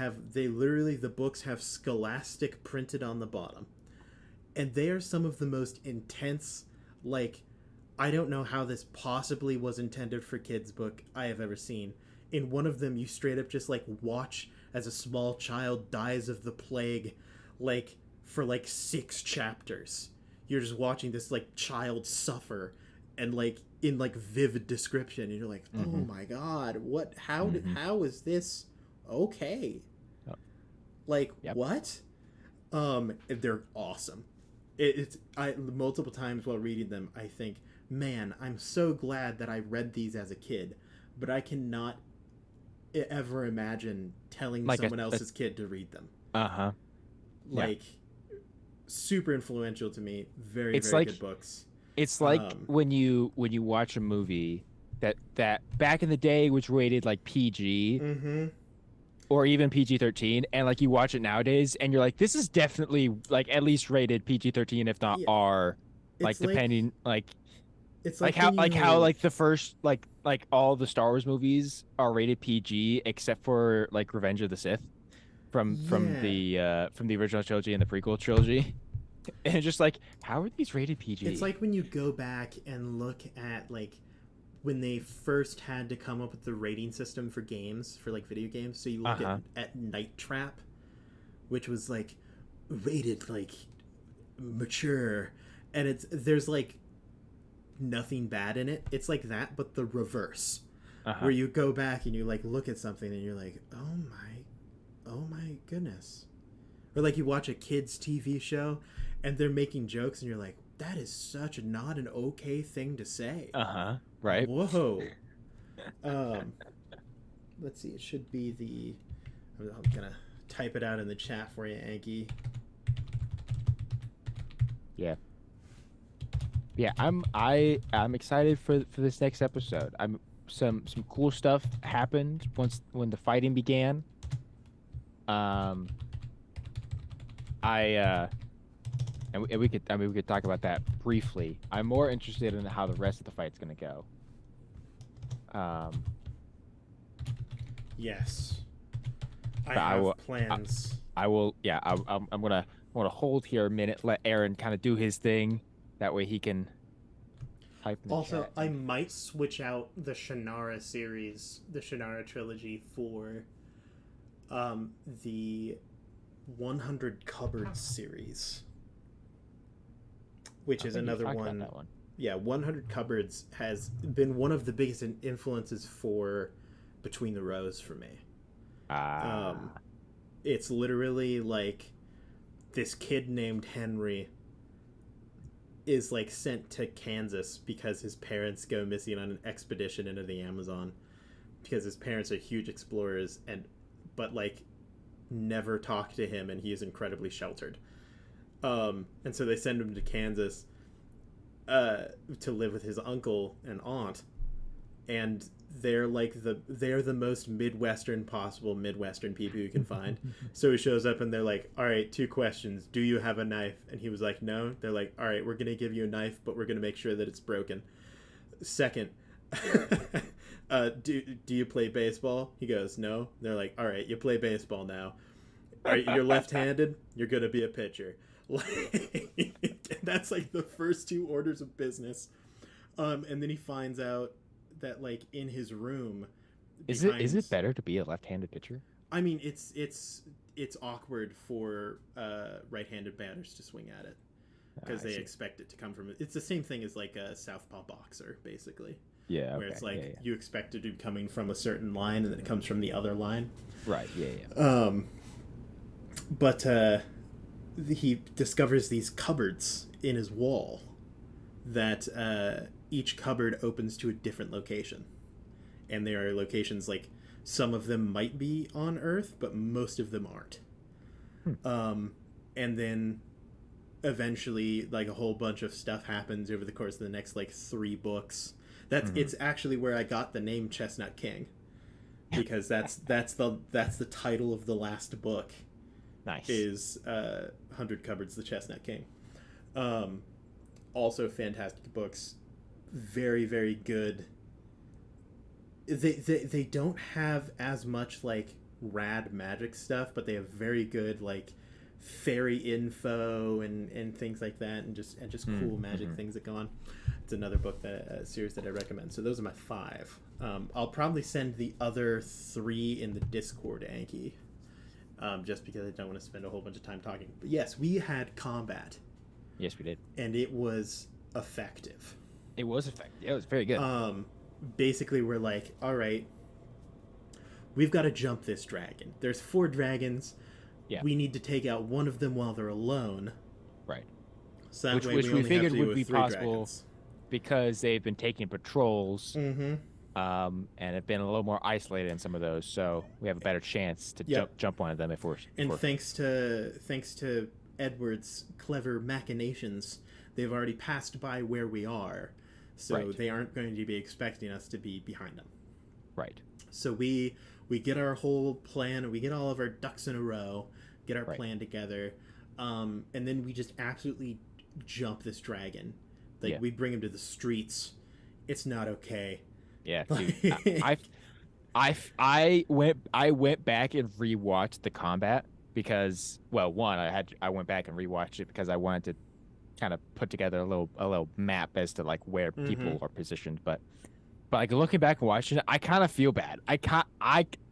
literally, the books have Scholastic printed on the bottom. And they are some of the most intense, like, I don't know how this possibly was intended for kids book I have ever seen. In one of them, you straight up just, like, watch as a small child dies of the plague, like, for, like, 6 chapters. You're just watching this, like, child suffer, and, like, in, like, vivid description, and you're like, oh my god, what, how is this okay? Oh. Like, what? They're awesome. I multiple times while reading them, I think, man, I'm so glad that I read these as a kid, but I cannot ever imagine telling like someone else's kid to read them. Like, super influential to me. Very good books. It's like when you watch a movie that back in the day was rated like PG. Or even PG-13, and like you watch it nowadays, and you're like, this is definitely like at least rated PG-13, if not R. Like depending, like it's like how like the first like all the Star Wars movies are rated PG except for like Revenge of the Sith from the original trilogy and the prequel trilogy, and it's just like, how are these rated PG? It's like when you go back and look at like when they first had to come up with the rating system for games, for like video games. So you look at Night Trap, which was like rated like mature, and there's like nothing bad in it. It's like that, but the reverse, where you go back and you like look at something and you're like, oh my goodness. Or like you watch a kids TV show and they're making jokes and you're like, that is such not an okay thing to say. Right. Whoa. Let's see. It should be the. I'm gonna type it out in the chat for you, Anki. Yeah. Yeah. I'm excited for this next episode. Some cool stuff happened when the fighting began. And we could talk about that briefly. I'm more interested in how the rest of the fight's gonna go. Yes. I have plans. I will. Yeah. I'm gonna hold here a minute. Let Aaron kind of do his thing. That way he can type in the also, chat. I might switch out the Shannara series, the Shannara trilogy, for the 100 Cupboards series. Which is another one. That one. Yeah, 100 Cupboards has been one of the biggest influences for Between the Rows for me. It's literally like this kid named Henry is like sent to Kansas because his parents go missing on an expedition into the Amazon because his parents are huge explorers but like never talk to him, and he is incredibly sheltered. And so they send him to Kansas to live with his uncle and aunt, and they're the most Midwestern people you can find. So he shows up and they're like, all right, 2 questions. Do you have a knife? And he was like, no. They're like, all right, we're going to give you a knife, but we're going to make sure that it's broken. Second, do you play baseball? He goes, no. They're like, all right, you play baseball now. You're left-handed? You're going to be a pitcher. That's like the first 2 orders of business. And then he finds out that like in his room is it better to be a left-handed pitcher? I mean, it's awkward for right-handed batters to swing at it because I they see. expect it to come from. It's the same thing as like a southpaw boxer, basically, Yeah. where Okay. it's like Yeah. Yeah. you expect it to be coming from a certain line and then it comes from the other line. Right. Yeah. Yeah. But he discovers these cupboards in his wall that each cupboard opens to a different location, and there are locations like some of them might be on Earth, but most of them aren't. And then eventually, like a whole bunch of stuff happens over the course of the next like 3 books. It's actually where I got the name Chestnut King, because that's the title of the last book. Nice. Is 100 Cupboards, the Chestnut King. Also fantastic books, very very good. They don't have as much like rad magic stuff, but they have very good like fairy info and things like that, and just cool magic things that go on. It's another book that series that I recommend. So those are my 5. I'll probably send the other 3 in the Discord, Anki, just because I don't want to spend a whole bunch of time talking. But yes, we had combat. Yes, we did. And it was effective. It was effective. It was very good. Basically, we're like, all right, we've got to jump this dragon. There's 4 dragons. Yeah. We need to take out one of them while they're alone. Right. So that which way we only figured have to deal would be with 3 possible dragons. because they've been taking patrols, Mm-hmm. and have been a little more isolated in some of those, so we have a better chance to jump one of them if we're. And thanks to Edward's clever machinations, they've already passed by where we are, so they aren't going to be expecting us to be behind them. Right. So we get our whole plan, we get all of our ducks in a row, get our plan together, and then we just absolutely jump this dragon. Like we bring him to the streets. It's not okay. Yeah, dude. I went back and rewatched the combat because, well, one, I went back and rewatched it because I wanted to kind of put together a little map as to like where people are positioned, but like looking back and watching it, I kind of feel bad.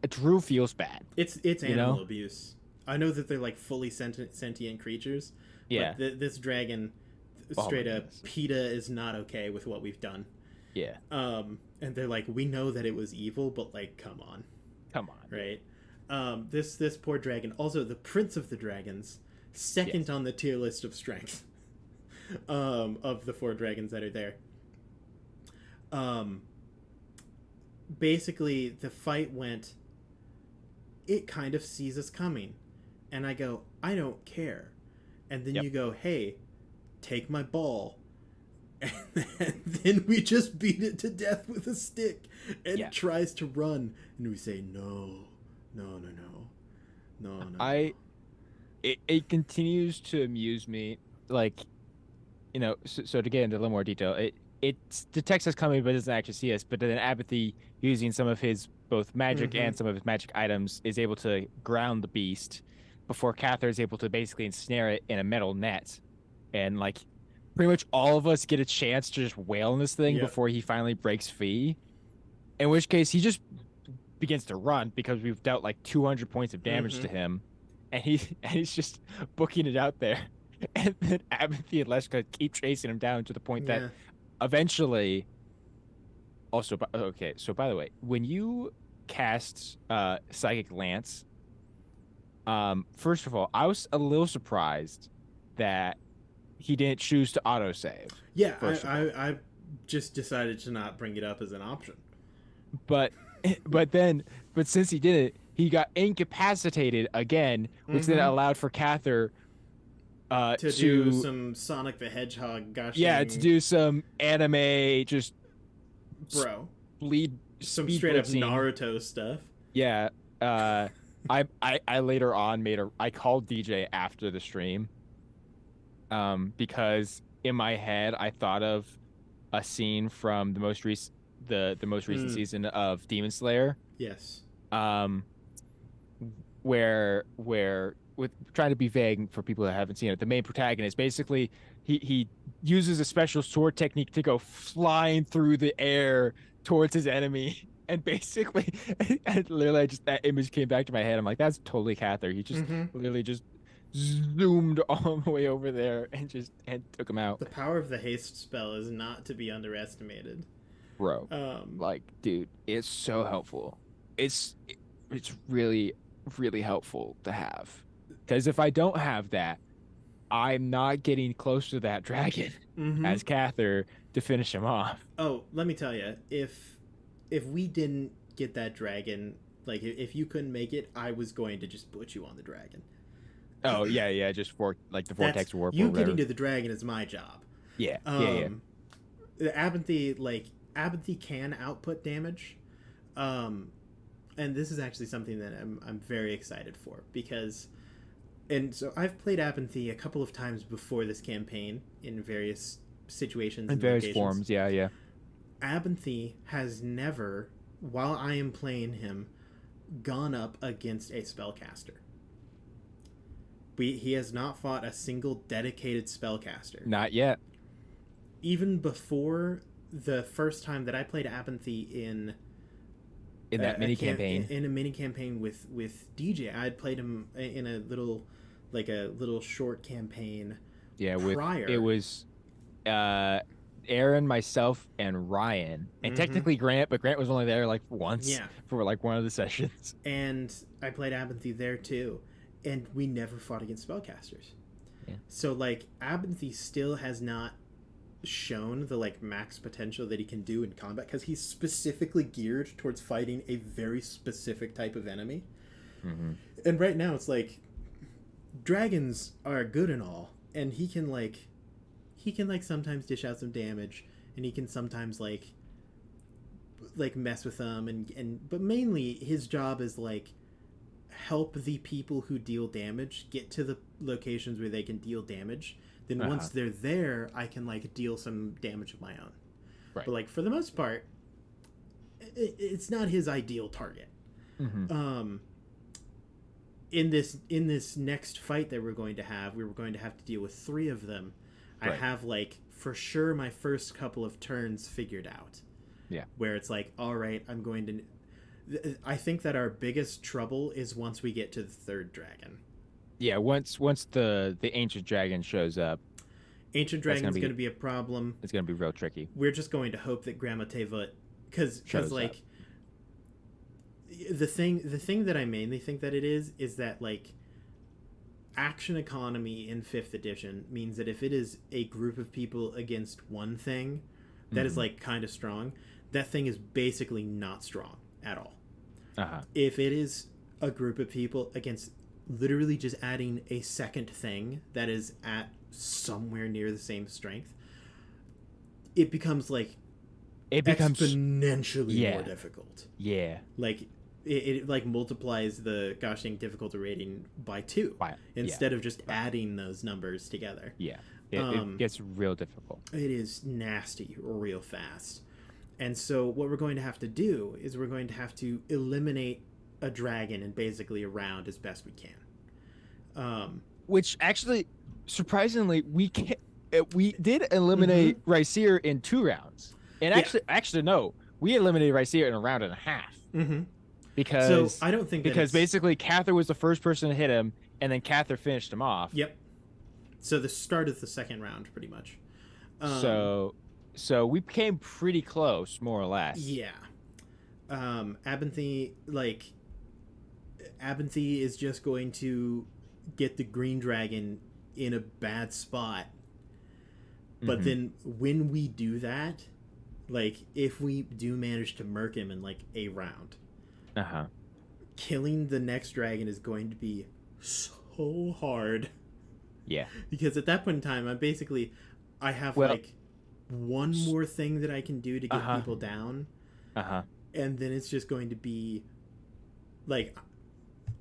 Drew feels bad. It's animal abuse. I know that they're like fully sentient creatures. Yeah. But this dragon, straight up, PETA is not okay with what we've done. Yeah. And they're like, we know that it was evil, but like, come on. Right. This poor dragon. Also, the prince of the dragons, second on the tier list of strength. Of the 4 dragons that are there. Basically, the fight went. It kind of sees us coming, and I go, I don't care, and then you go, hey, take my ball. And then we just beat it to death with a stick, and it tries to run, and we say no. It continues to amuse me, like, so to get into a little more detail, it detects us coming but doesn't actually see us, but then Apathy, using some of his both magic and some of his magic items, is able to ground the beast before Cather is able to basically ensnare it in a metal net, and like pretty much all of us get a chance to just wail on this thing before he finally breaks free. In which case, he just begins to run because we've dealt like 200 points of damage to him, and he's just booking it out there. And then Apathy and Leshka keep chasing him down to the point that eventually. Also, okay. So by the way, when you cast Psychic Lance, first of all, I was a little surprised that he didn't choose to autosave. Yeah, I just decided to not bring it up as an option. But since he did it, he got incapacitated again, which then allowed for Cather to do some Sonic the Hedgehog gushing. Yeah, to do some anime, just bleed some straight up Naruto stuff. Yeah, I later on I called DJ after the stream, because in my head I thought of a scene from the most recent season of Demon Slayer. Yes. Where with trying to be vague for people that haven't seen it, the main protagonist basically he uses a special sword technique to go flying through the air towards his enemy, And basically, and literally, just that image came back to my head. I'm like, that's totally Cather. He just Mm-hmm. literally just zoomed all the way over there and took him out. The power of the haste spell is not to be underestimated. Bro, Um, like, dude, it's so helpful. It's it's really, really helpful to have. Because if I don't have that, I'm not getting close to that dragon mm-hmm. as Cather to finish him off. Oh, let me tell you, if we didn't get that dragon, like if you couldn't make it, I was going to just put you on the dragon. Oh yeah, yeah, just for like the That's vortex warp or you whatever. getting to the dragon is my job. Yeah, yeah, yeah. Um, the Abinthy can output damage, um, and this is actually something that I'm very excited for because, and so I've played Abinthy a couple of times before this campaign in various situations In and various locations. forms, yeah, yeah. Abinthy has never, while I am playing him, gone up against a spellcaster. He has not fought a single dedicated spellcaster. Not yet. Even before the first time that I played Abinthy in that mini campaign, in a mini campaign with DJ, I had played him in a little short campaign. yeah, prior. It was Aaron, myself, and Ryan, and technically Grant, but Grant was only there like once for like one of the sessions. And I played Abinthy there too, and we never fought against spellcasters. Yeah. So like Abinthy still has not shown the like max potential that he can do in combat because he's specifically geared towards fighting a very specific type of enemy. Mm-hmm. And right now it's like dragons are good and all, and he can sometimes dish out some damage, and he can sometimes like mess with them, but mainly his job is like help the people who deal damage get to the locations where they can deal damage. Then once they're there, I can like deal some damage of my own. Right. But like for the most part, it's not his ideal target. Mm-hmm. In this next fight that we were going to have to deal with 3 of them. Right. I have like for sure my first couple of turns figured out. Yeah. Where it's like, all right, I'm going to. I think that our biggest trouble is once we get to the 3rd dragon. Yeah, once the ancient dragon shows up. Ancient dragon's going to be a problem. It's going to be real tricky. We're just going to hope that Grandma Teva, because like up. the thing that I mainly think that it is that like action economy in 5th edition means that if it is a group of people against one thing that is like kind of strong, that thing is basically not strong at all. If it is a group of people against literally just adding a second thing that is at somewhere near the same strength, it becomes exponentially more difficult. Yeah. Like it like multiplies the gosh dang difficulty rating by 2 instead of just adding those numbers together. Yeah. It gets real difficult. It is nasty real fast. And so what we're going to have to do is we're going to have to eliminate a dragon and basically a round as best we can. Which actually, surprisingly, we did eliminate Rysir in 2 rounds. And actually, no, we eliminated Rysir in a round and a half. Mm-hmm. Because I don't think basically Cather was the first person to hit him, and then Cather finished him off. Yep. So the start of the 2nd round, pretty much. So we came pretty close, more or less. Yeah. Abinthy is just going to get the green dragon in a bad spot. But then when we do that, like if we do manage to murk him in like a round, killing the next dragon is going to be so hard. Yeah. Because at that point in time, I have like one more thing that I can do to get people down. And then it's just going to be like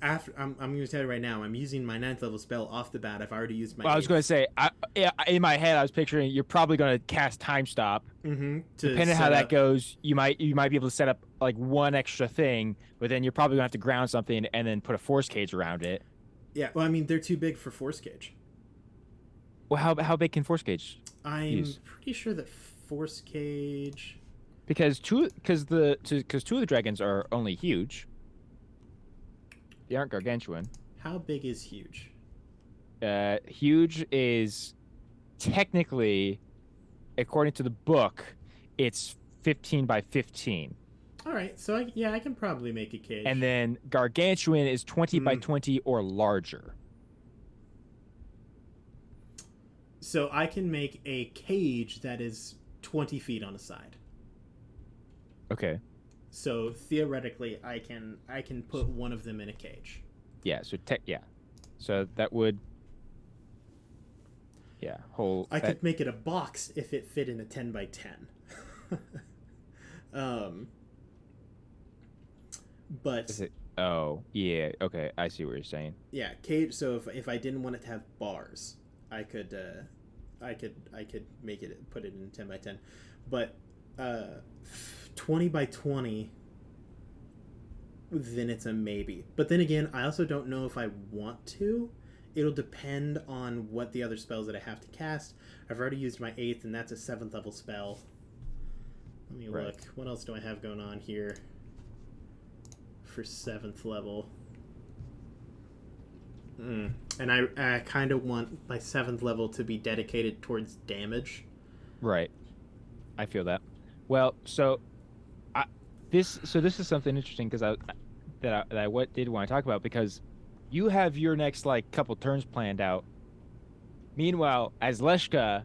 after I'm going to tell you right now, I'm using my 9th level spell off the bat. I've already used my. Well, I was going to say, in my head, I was picturing you're probably going to cast Time Stop. Depending on how that goes, you might be able to set up like one extra thing, but then you're probably going to have to ground something and then put a force cage around it. Yeah, well, I mean, they're too big for force cage. Well, how big can force cage I'm pretty sure that force cage. because two of the dragons are only huge. They aren't gargantuan. How big is huge? Huge is technically, according to the book, it's 15 by 15. All right, so I can probably make a cage. And then gargantuan is 20 by 20 or larger. So I can make a cage that is 20 feet on a side. Okay. So theoretically, I can put one of them in a cage. Yeah. So that would. Yeah. I could make it a box if it fit in a 10 by 10. But is it? Oh yeah. Okay. I see what you're saying. Yeah, cage. So if I didn't want it to have bars, I could make it, put it in 10 by 10, but 20 by 20, then it's a maybe. But then again, I also don't know if I want to. It'll depend on what the other spells that I have to cast. I've already used my 8th, and that's a 7th level spell. Let me look. What else do I have going on here for 7th level? And I kind of want my 7th level to be dedicated towards damage. Right. I feel that. Well, so this is something interesting because I did want to talk about, because you have your next like couple turns planned out. Meanwhile, as Leshka,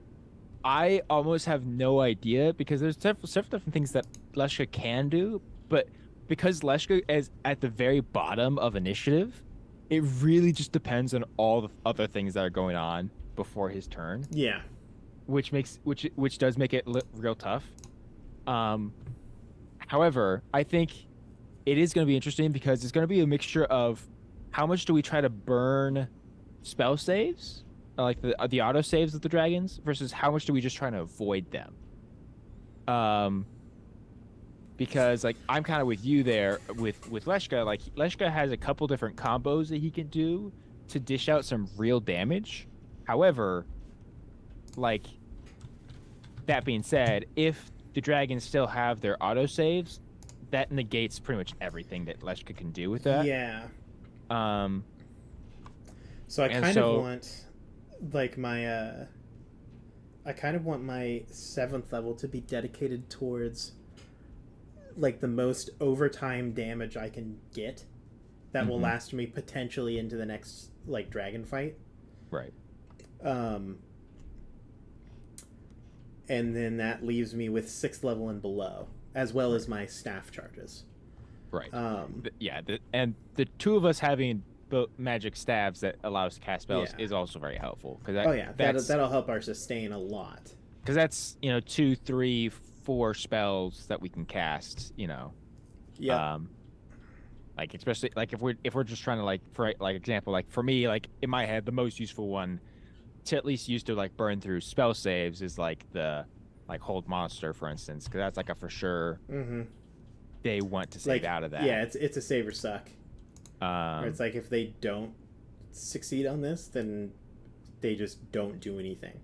I almost have no idea, because there's several different things that Leshka can do, but because Leshka is at the very bottom of initiative, it really just depends on all the other things that are going on before his turn. Yeah. Which does make it real tough. However, I think it is going to be interesting because it's going to be a mixture of how much do we try to burn spell saves, like the auto saves of the dragons, versus how much do we just try to avoid them. Because like I'm kind of with you there with Leshka. Like Leshka has a couple different combos that he can do to dish out some real damage. However, like that being said, if the dragons still have their auto saves, that negates pretty much everything that Leshka can do with that. Yeah. So I kind of want like my I kind of want my 7th level to be dedicated towards like the most overtime damage I can get that will last me potentially into the next like dragon fight. Right. And then that leaves me with 6th level and below, as well as my staff charges. Right. And the two of us having magic staves that allow us to cast spells is also very helpful. That'll help our sustain a lot. Because that's 2, 3, 4 spells that we can cast. Yeah. Like especially like if we're just trying to like, for like example, like for me, like in my head, the most useful one to at least use to like burn through spell saves is like the like hold monster, for instance, because that's like a for sure. They want to save out of that. Yeah, it's a save or suck. Or it's like if they don't succeed on this, then they just don't do anything.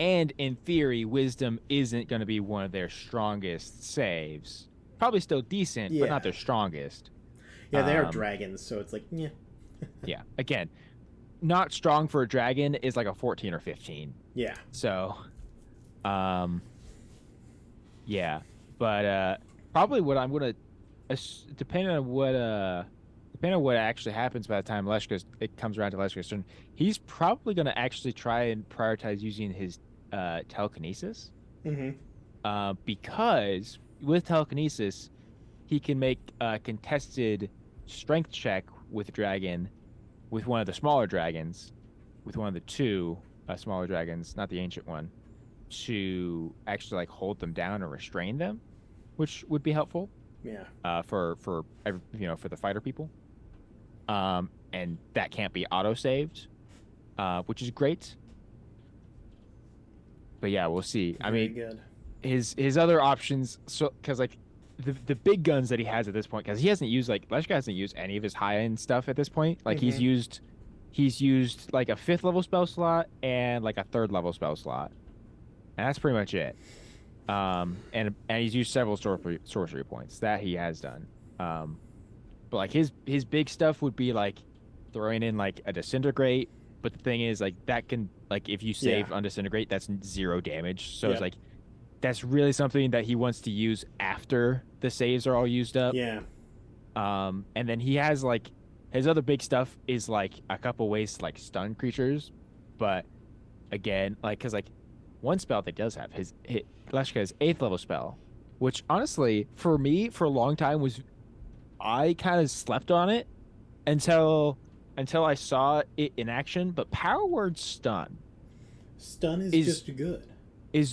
And in theory, wisdom isn't going to be one of their strongest saves. Probably still decent, but not their strongest. Yeah, they are dragons, so it's like, yeah. Yeah. Again, not strong for a dragon is like a 14 or 15. Yeah. So, yeah. But probably what I'm going to, depending on what actually happens by the time it comes around to Leshka's turn, he's probably going to actually try and prioritize using his telekinesis. Because with telekinesis, he can make a contested strength check with dragon, with one of the smaller dragons, with one of the two smaller dragons, not the ancient one, to actually like hold them down or restrain them, which would be helpful. Yeah. For the fighter people. And that can't be auto saved, which is great. But yeah, we'll see. Very good. His other options, so because like the big guns that he has at this point, because he hasn't used Leshka hasn't used any of his high end stuff at this point. Like he's used like a 5th level spell slot and like a 3rd level spell slot, and that's pretty much it. And he's used several sorcery points that he has done. But like his big stuff would be like throwing in like a disintegrate. But the thing is, like that can like if you Yeah. save on disintegrate, that's 0 damage. So it's Yep. like that's really something that he wants to use after the saves are all used up. Yeah. And then he has like his other big stuff is like a couple ways to like stun creatures, but again, like because like one spell that does have his Leshka's 8th level spell, which honestly for me for a long time was I kind of slept on it until I saw it in action. But Power Word Stun Stun is is just good.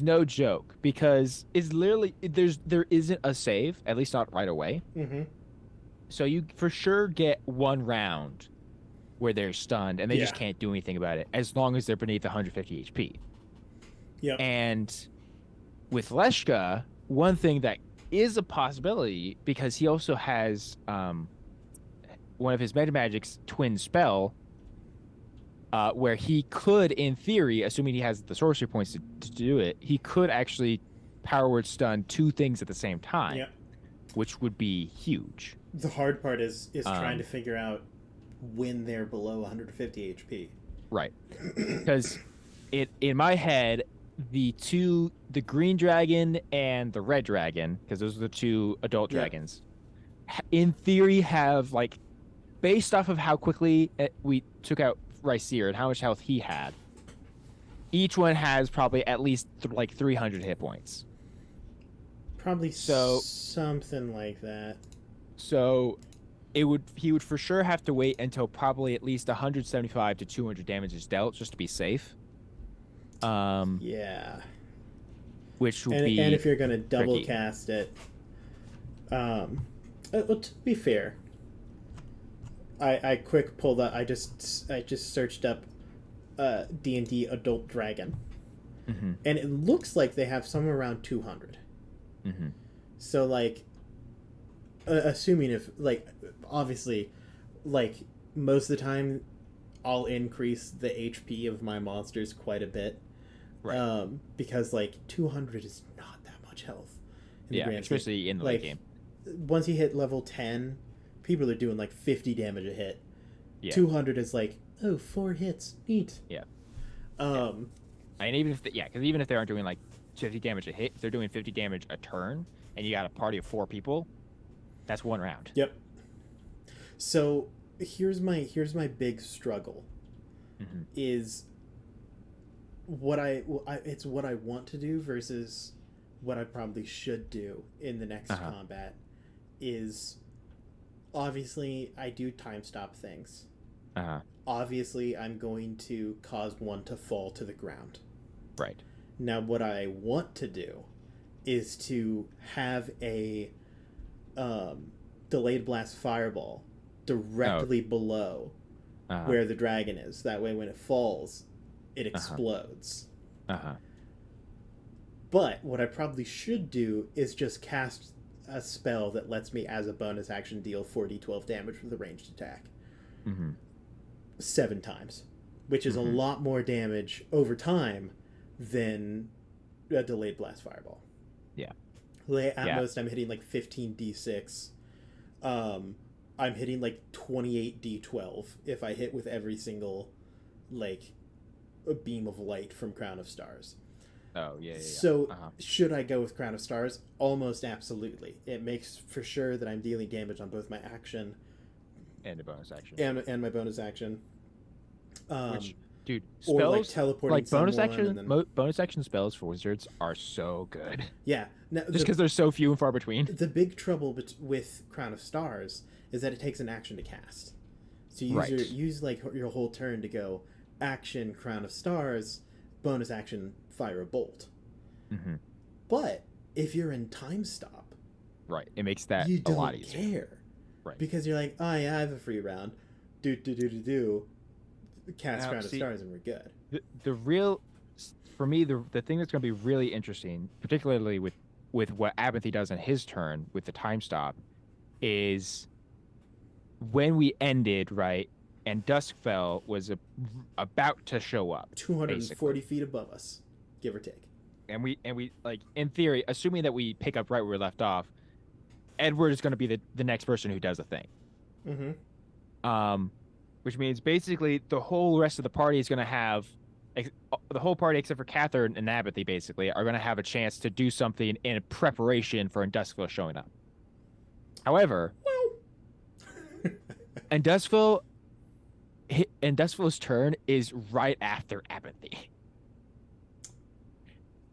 no joke because it's literally there isn't a save, at least not right away. Mm-hmm. So you for sure get one round where they're stunned and they Yeah. just can't do anything about it as long as they're beneath 150 HP. Yep. And with Leshka, one thing that is a possibility because he also has one of his meta magic's twin spell, where he could, in theory, assuming he has the sorcery points to do it, he could actually power word stun 2 things at the same time, Yep. which would be huge. The hard part is trying to figure out when they're below 150 HP. Right. Because in my head, the green dragon and the red dragon, because those are the 2 adult dragons, in theory have like, based off of how quickly we took out Ryseer and how much health he had, each one has probably at least like 300 hit points. Probably something like that. So he would for sure have to wait until probably at least 175 to 200 damage is dealt just to be safe. Yeah. Which would be and if you're gonna double tricky. cast it, well, to be fair, I quick pulled up. I just searched up D&D Adult Dragon, Mm-hmm. and it looks like they have somewhere around 200. Mm-hmm. So like, assuming if like obviously, like most of the time, I'll increase the HP of my monsters quite a bit. Right. Because like 200 is not that much health. Yeah, especially in the late game. Once you hit level 10, people are doing like 50 damage a hit. Yeah. 200 is like, oh, 4 hits, neat. Yeah. And even if because even if they aren't doing like 50 damage a hit, if they're doing 50 damage a turn, and you got a party of 4 people, that's 1 round. Yep. So here's my big struggle. Mm-hmm. Is it's what I want to do versus what I probably should do in the next combat. Is obviously I do time stop things. Obviously I'm going to cause one to fall to the ground. Right. Now what I want to do is to have a delayed blast fireball directly below where the dragon is. That way when it falls, it explodes. But what I probably should do is just cast a spell that lets me, as a bonus action, deal 4d12 damage with a ranged attack. 7 times. Which is a lot more damage over time than a delayed blast fireball. Yeah. At most, I'm hitting like 15d6. I'm hitting like 28d12 if I hit with every single, like, a beam of light from Crown of Stars. Oh, yeah. So, should I go with Crown of Stars? Almost absolutely. It makes for sure that I'm dealing damage on both my action and a bonus action. And my bonus action. Which, dude, or spells, like teleporting like bonus someone action, and then... bonus action spells for wizards are so good. Yeah. Now, just because they're so few and far between. The big trouble with Crown of Stars is that it takes an action to cast. So you use like your whole turn to go action Crown of Stars, bonus action fire a bolt. But if you're in time stop, right, it makes that you a lot don't easier. care, right? Because you're like, oh yeah, I have a free round, cast Crown of Stars and we're good. The real, for me, the thing that's going to be really interesting, particularly with what Abinthy does in his turn with the time stop, is when we ended, right, and Duskfell was about to show up. 240 feet above us, give or take. and we like in theory, assuming that we pick up right where we left off, Edward is going to be the next person who does a thing. Mm-hmm. Um, which means basically the whole rest of the party is going to have the whole party except for Catherine and Abbathy basically are going to have a chance to do something in preparation for Induskville showing up. However, Induskville Induskville's turn is right after Abbathy.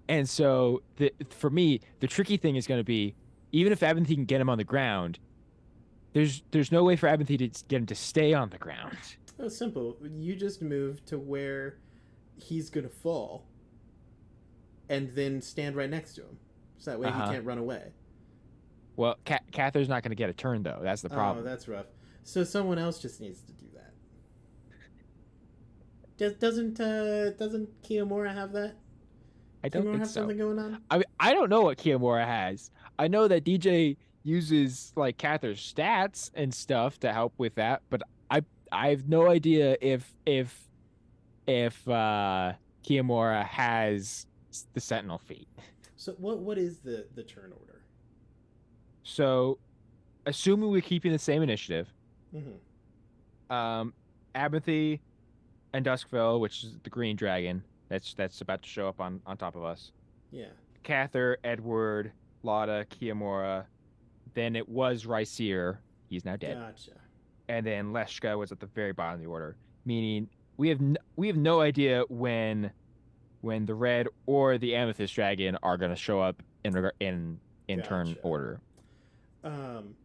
And so for me, the tricky thing is going to be even if Abbathy can get him on the ground, there's no way for Abbathy to get him to stay on the ground. Oh, simple. You just move to where he's gonna fall, and then stand right next to him, so that way he can't run away. Well, Catherine's not going to get a turn though. That's the problem. Oh, that's rough. So someone else just needs to do that. Doesn't Kiyomura have that? I don't think have so. Something going on? I don't know what Kiyomura has. I know that DJ uses like Catherine's stats and stuff to help with that, but I have no idea if Kiyomura has the Sentinel feat. So what is the turn order? So, assuming we're keeping the same initiative, Abbathy and Duskville, which is the green dragon that's about to show up on top of us. Yeah. Cather, Edward, Lotta, Kiyomura. Then it was Ryseer. He's now dead. Gotcha. And then Leshka was at the very bottom of the order, meaning we have no idea when the red or the amethyst dragon are going to show up in turn order.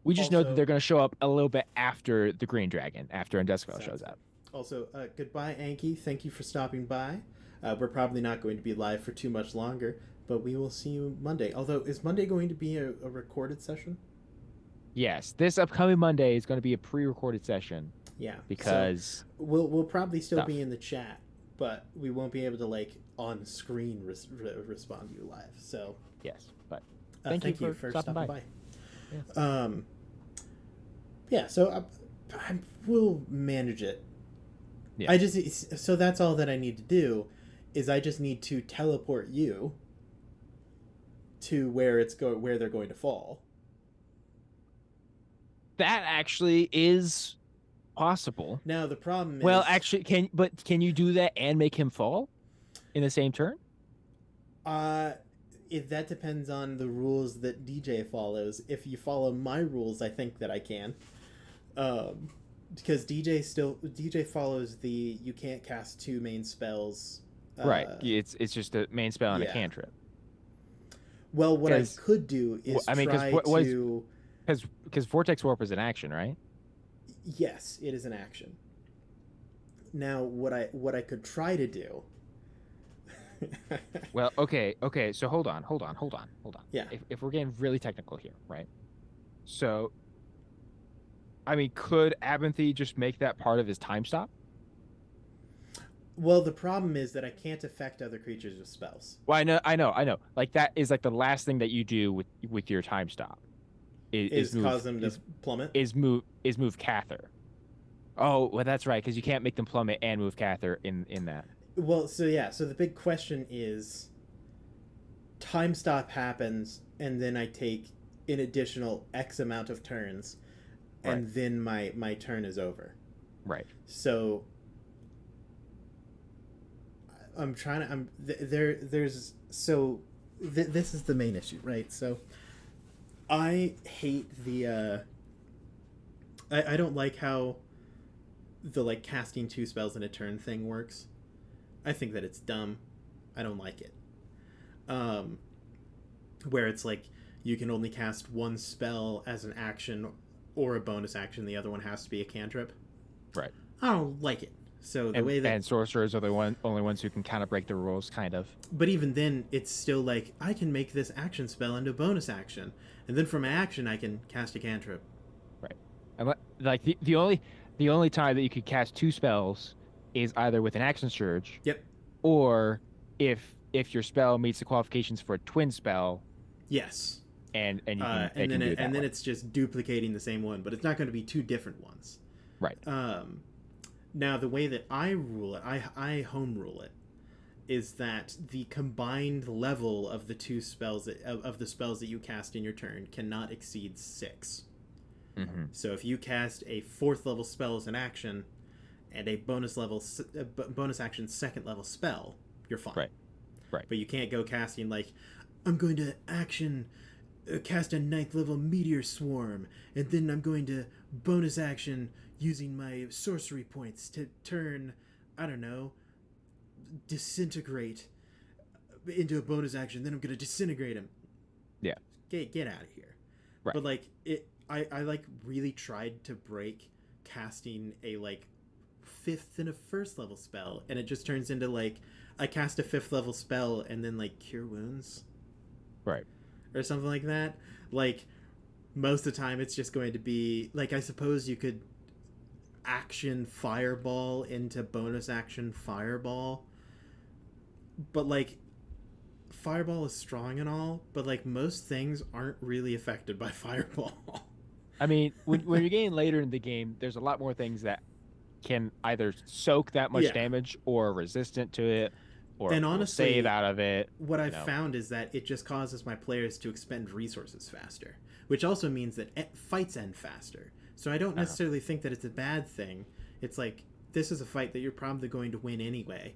We just know that they're going to show up a little bit after the green dragon, after Induskville shows up. Also, goodbye, Anki. Thank you for stopping by. We're probably not going to be live for too much longer, but we will see you Monday. Although, is Monday going to be a recorded session? Yes, this upcoming Monday is going to be a pre-recorded session. Yeah, because so we'll probably still be in the chat, but we won't be able to like on screen respond to you live. So yes, but thank you for stopping by. Yeah. Yeah. So I will manage it. Yeah. So that's all that I need to do, is I just need to teleport you to where they're going to fall. That actually is possible. Now the problem is, well, actually, can you do that and make him fall in the same turn? If that depends on the rules that DJ follows. If you follow my rules, I think that I can. Because DJ follows the you can't cast two main spells. Right. It's just a main spell and a cantrip. Well, what I could do is because Vortex Warp is an action, right? Yes, it is an action. Now, what I could try to do. Well, okay. So hold on. Yeah. If we're getting really technical here, right? So, I mean, could Abinthy just make that part of his time stop? Well, the problem is that I can't affect other creatures with spells. Well, I know. Like that is like the last thing that you do with your time stop. Is cause them to plummet? Is move Cather. Oh, well, that's right, because you can't make them plummet and move Cather in that. Well, so the big question is, time stop happens, and then I take an additional X amount of turns, and then my turn is over. Right. So I'm trying to. This is the main issue, right? So I hate the. I don't like how the like casting two spells in a turn thing works. I think that it's dumb. I don't like it. Where it's like you can only cast one spell as an action or a bonus action. The other one has to be a cantrip. Right. I don't like it. So the way that and sorcerers are the only ones who can kind of break the rules, kind of. But even then, it's still like I can make this action spell into a bonus action, and then for my action, I can cast a cantrip. Right. And like the only time that you could cast two spells is either with an action surge. Yep. Or if your spell meets the qualifications for a twin spell. Yes. And then it's just duplicating the same one, but it's not going to be two different ones. Right. Now the way that I rule it, I home rule it, is that the combined level of the two spells of the spells that you cast in your turn cannot exceed 6. Mm-hmm. So if you cast a 4th level spell as an action and a bonus action 2nd level spell, you're fine. Right. Right. But you can't go casting like, I'm going to cast a 9th level meteor swarm, and then I'm going to bonus action using my sorcery points to turn, I don't know, disintegrate into a bonus action. Then I'm going to disintegrate him. Yeah. Get out of here. Right. But like I like really tried to break casting a like 5th and a 1st level spell, and it just turns into like I cast a 5th level spell and then like cure wounds. Right. Or something like that. Like, most of the time it's just going to be like, I suppose you could action fireball into bonus action fireball, but like fireball is strong and all, but like most things aren't really affected by fireball. I mean, when you're getting later in the game, there's a lot more things that can either soak that much damage or are resistant to it, or and honestly, save out of it. What I've found is that it just causes my players to expend resources faster, which also means that fights end faster. So I don't necessarily think that it's a bad thing. It's like, this is a fight that you're probably going to win anyway.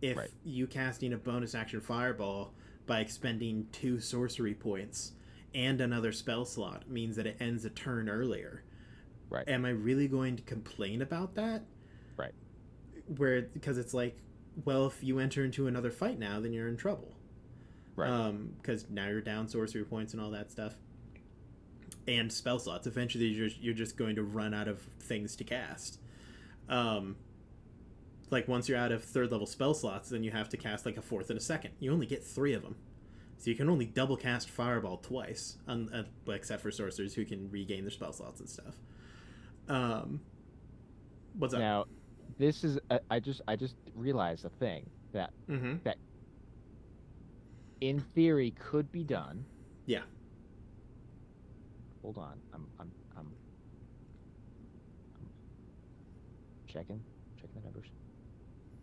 If you casting a bonus action fireball by expending 2 sorcery points and another spell slot means that it ends a turn earlier. Right. Am I really going to complain about that? Right. Because it's like, well, if you enter into another fight now, then you're in trouble. Right. Because now you're down sorcery points and all that stuff. And spell slots. Eventually, you're just going to run out of things to cast. Like, once you're out of 3rd level spell slots, then you have to cast, like, a 4th and a 2nd. You only get 3 of them. So you can only double cast Fireball twice, except for sorcerers who can regain their spell slots and stuff. What's up? Now, this is I just realized a thing that that in theory could be done. Yeah. Hold on, I'm checking the numbers.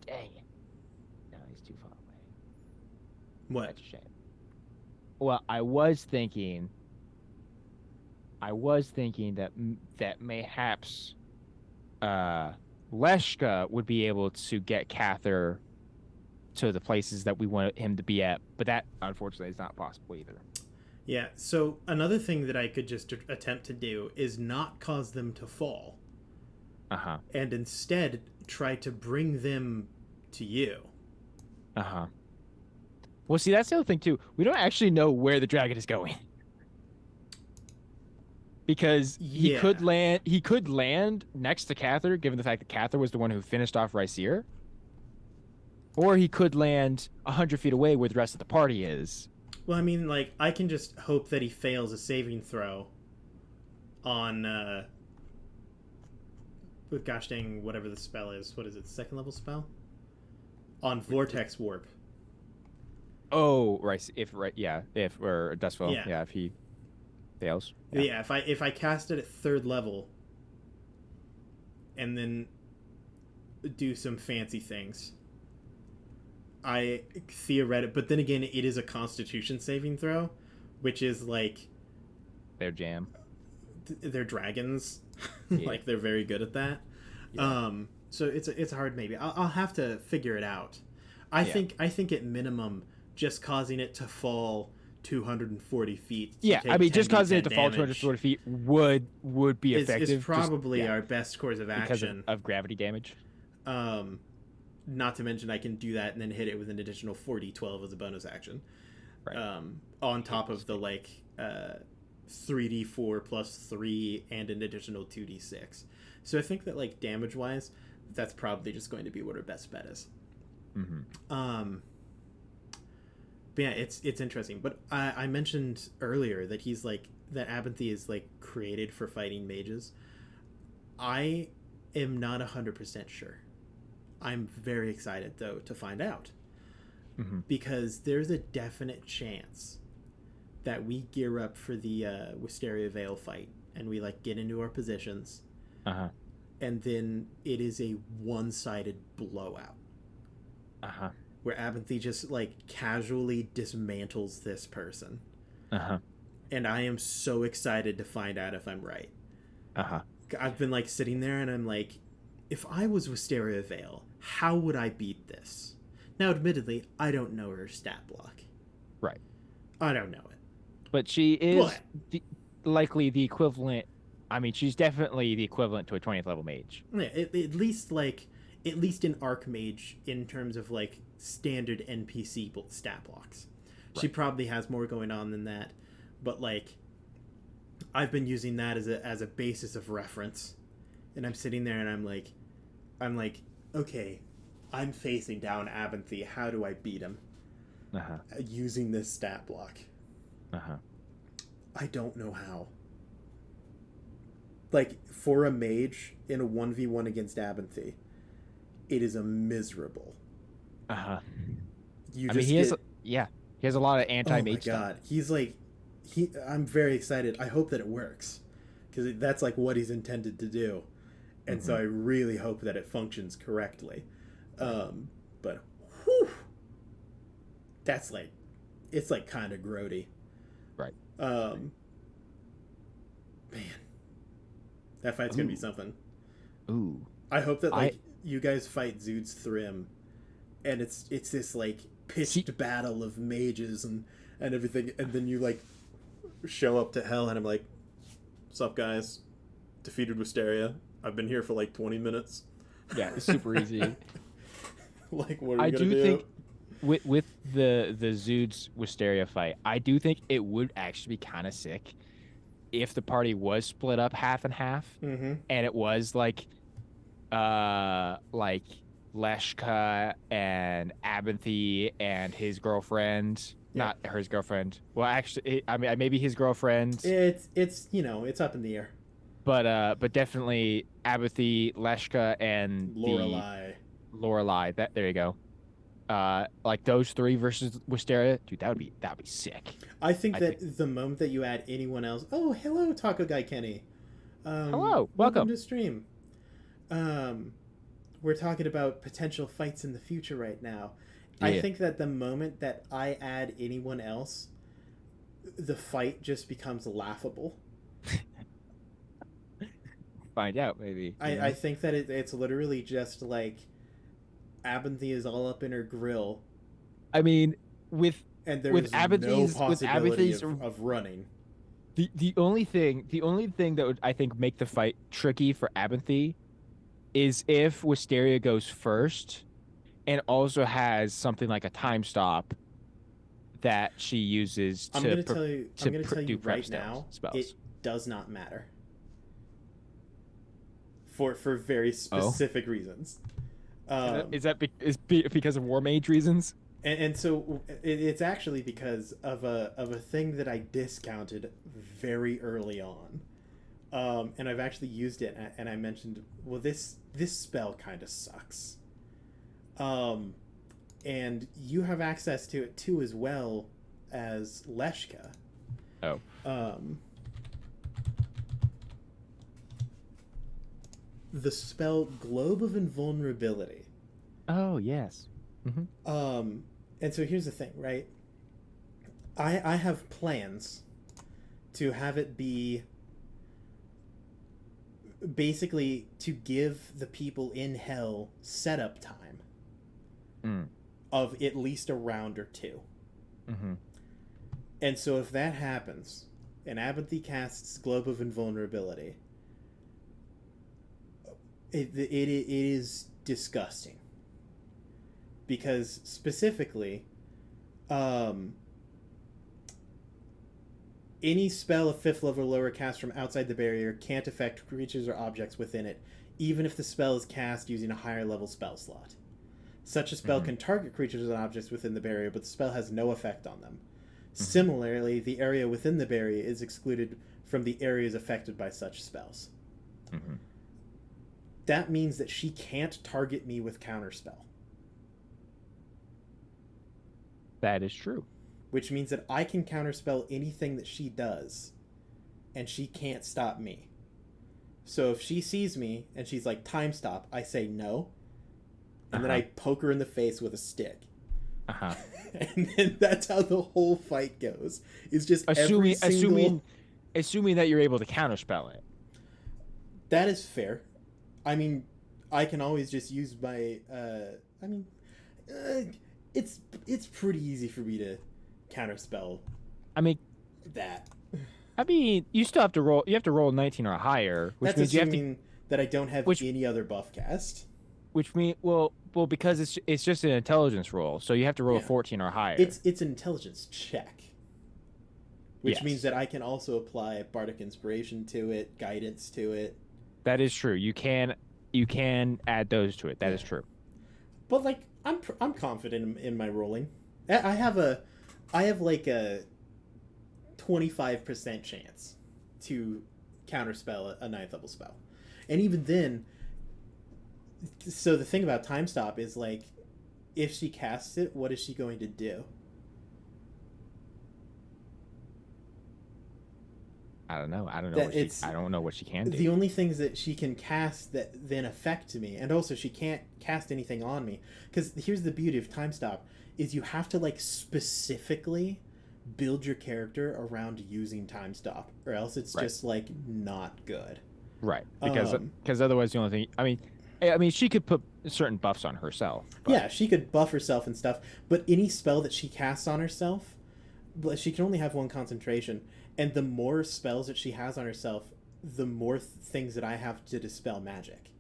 Dang it! No, he's too far away. What? That's a shame. Well, I was thinking that mayhaps Leshka would be able to get Cather to the places that we want him to be at, but that unfortunately is not possible either. Yeah, so another thing that I could just attempt to do is not cause them to fall. Uh-huh. And instead try to bring them to you. Uh-huh. Well, see, that's the other thing too. We don't actually know where the dragon is going. Because he could land next to Cather, given the fact that Cather was the one who finished off Rysir. Or he could land 100 feet away where the rest of the party is. Well, I mean, like, I can just hope that he fails a saving throw on, gosh dang, whatever the spell is. What is it, 2nd level spell? On Vortex Warp. Oh, right. If Dustfell, if he fails. Yeah, if I cast it at 3rd level and then do some fancy things, I theoretically, but then again, it is a Constitution saving throw, which is like their jam. They're dragons, like they're very good at that. Yeah. So it's hard. Maybe I'll have to figure it out. I think at minimum, just causing it to fall 240 feet. Yeah, I mean, just causing it to fall 240 feet would be effective. Is probably our best course of action because of gravity damage. Not to mention, I can do that and then hit it with an additional 4d12 as a bonus action. Right. On top of the 3d4 plus 3 and an additional 2d6. So I think that damage wise, that's probably just going to be what our best bet is. Mm-hmm. But yeah, it's interesting. But I mentioned earlier that he's that Abinthy is created for fighting mages. I am not 100% sure. I'm very excited though to find out, because there's a definite chance that we gear up for the Wisteria Vale fight and we get into our positions, and then it is a one-sided blowout. where Abinthy just like casually dismantles this person. Uh-huh. And I am so excited to find out if I'm right. Uh-huh. I've been like sitting there and I'm like, if I was Wisteria Vale, how would I beat this? Now, admittedly, I don't know her stat block. Right. I don't know it. But she is likely the equivalent. I mean, she's definitely the equivalent to a 20th level mage. Yeah, at least an Archmage in terms of like standard NPC stat blocks. Right. She probably has more going on than that, but like I've been using that as a basis of reference, and I'm sitting there and I'm like, okay, I'm facing down Abinthy. How do I beat him? Using this stat block. I don't know how. Like, for a mage in a 1v1 against Abinthy, it is a miserable. He has a lot of anti-mage stuff. Oh my god. He's like, I'm very excited. I hope that it works, because that's like what he's intended to do. And so I really hope that it functions correctly. But whew, that's like, it's like kind of grody. Right. Man, that fight's gonna be something. Ooh. I hope that you guys fight Zood's Thrim, and it's this like pitched battle of mages and everything, and then you like show up to hell, and I'm like, "What's up, guys? Defeated Wisteria. I've been here for like 20 minutes." Yeah, it's super easy. Like, what are we gonna do? I do think with the Zood's Wisteria fight, I do think it would actually be kind of sick if the party was split up half and half, and it was like Leshka and Abinthy and his girlfriend. Yeah. Not his girlfriend. Well, actually, I mean, maybe his girlfriend. It's it's up in the air. But definitely Abinthy, Leshka, and Lorelei. There you go. Like those three versus Wisteria, dude, that'd be sick. I think the moment that you add anyone else, oh, hello, Taco Guy Kenny. Hello, welcome to stream. We're talking about potential fights in the future right now. Yeah. I think that the moment that I add anyone else, the fight just becomes laughable. Find out, maybe. I think that it's literally just like Abinthy is all up in her grill. I mean, with Abinthy's no possibility of running. The only thing that would, I think, make the fight tricky for Abinthy is if Wisteria goes first and also has something like a time stop that she uses to. I'm going to tell you right now, spells. It does not matter. For very specific reasons. Is that because of War Mage reasons? And so it's actually because of a thing that I discounted very early on. And I've actually used it, and I mentioned, well, this spell kind of sucks. And you have access to it too, as well as Leshka. The spell Globe of Invulnerability. Oh, yes. And so here's the thing, right? I have plans to have it be basically to give the people in hell setup time of at least a round or two. And so if that happens, and Abinthy casts Globe of Invulnerability, it is disgusting. Because specifically, any spell of 5th level or lower cast from outside the barrier can't affect creatures or objects within it, even if the spell is cast using a higher level spell slot. Such a spell can target creatures and objects within the barrier, but the spell has no effect on them. Similarly, the area within the barrier is excluded from the areas affected by such spells. That means that she can't target me with counterspell. That is true. Which means that I can counterspell anything that she does, and she can't stop me. So if she sees me and she's like, time stop, I say no, and then I poke her in the face with a stick. Uh-huh. And then that's how the whole fight goes. Is just every Assuming single. assuming that you're able to counterspell it. That is fair. I mean, I can always just use my. I mean, uh, it's pretty easy for me to counterspell I mean, that. you still have to roll. You have to roll 19 or higher, which That's means you have to. assuming that I don't have Which any other buff cast. which mean because it's just an intelligence roll, so you have to roll Yeah. 14 or higher. It's an intelligence check, which Yes. means that I can also apply bardic inspiration to it, guidance to it. That is true. You can add those to it. That is true. But like I'm confident in my rolling. I have like a 25% chance to counterspell a 9th level spell. And even then, so the thing about time stop is like, if she casts it, what is she going to do? I don't know. I don't know. I don't know what she can do. The only things that she can cast that then affect me, and also she can't cast anything on me. Because here's the beauty of time stop: is you have to like specifically build your character around using time stop, or else it's just like not good. Right. Because otherwise the only thing I mean she could put certain buffs on herself. But... Yeah, she could buff herself and stuff, but any spell that she casts on herself, she can only have one concentration, and the more spells that she has on herself, the more things that I have to dispel magic.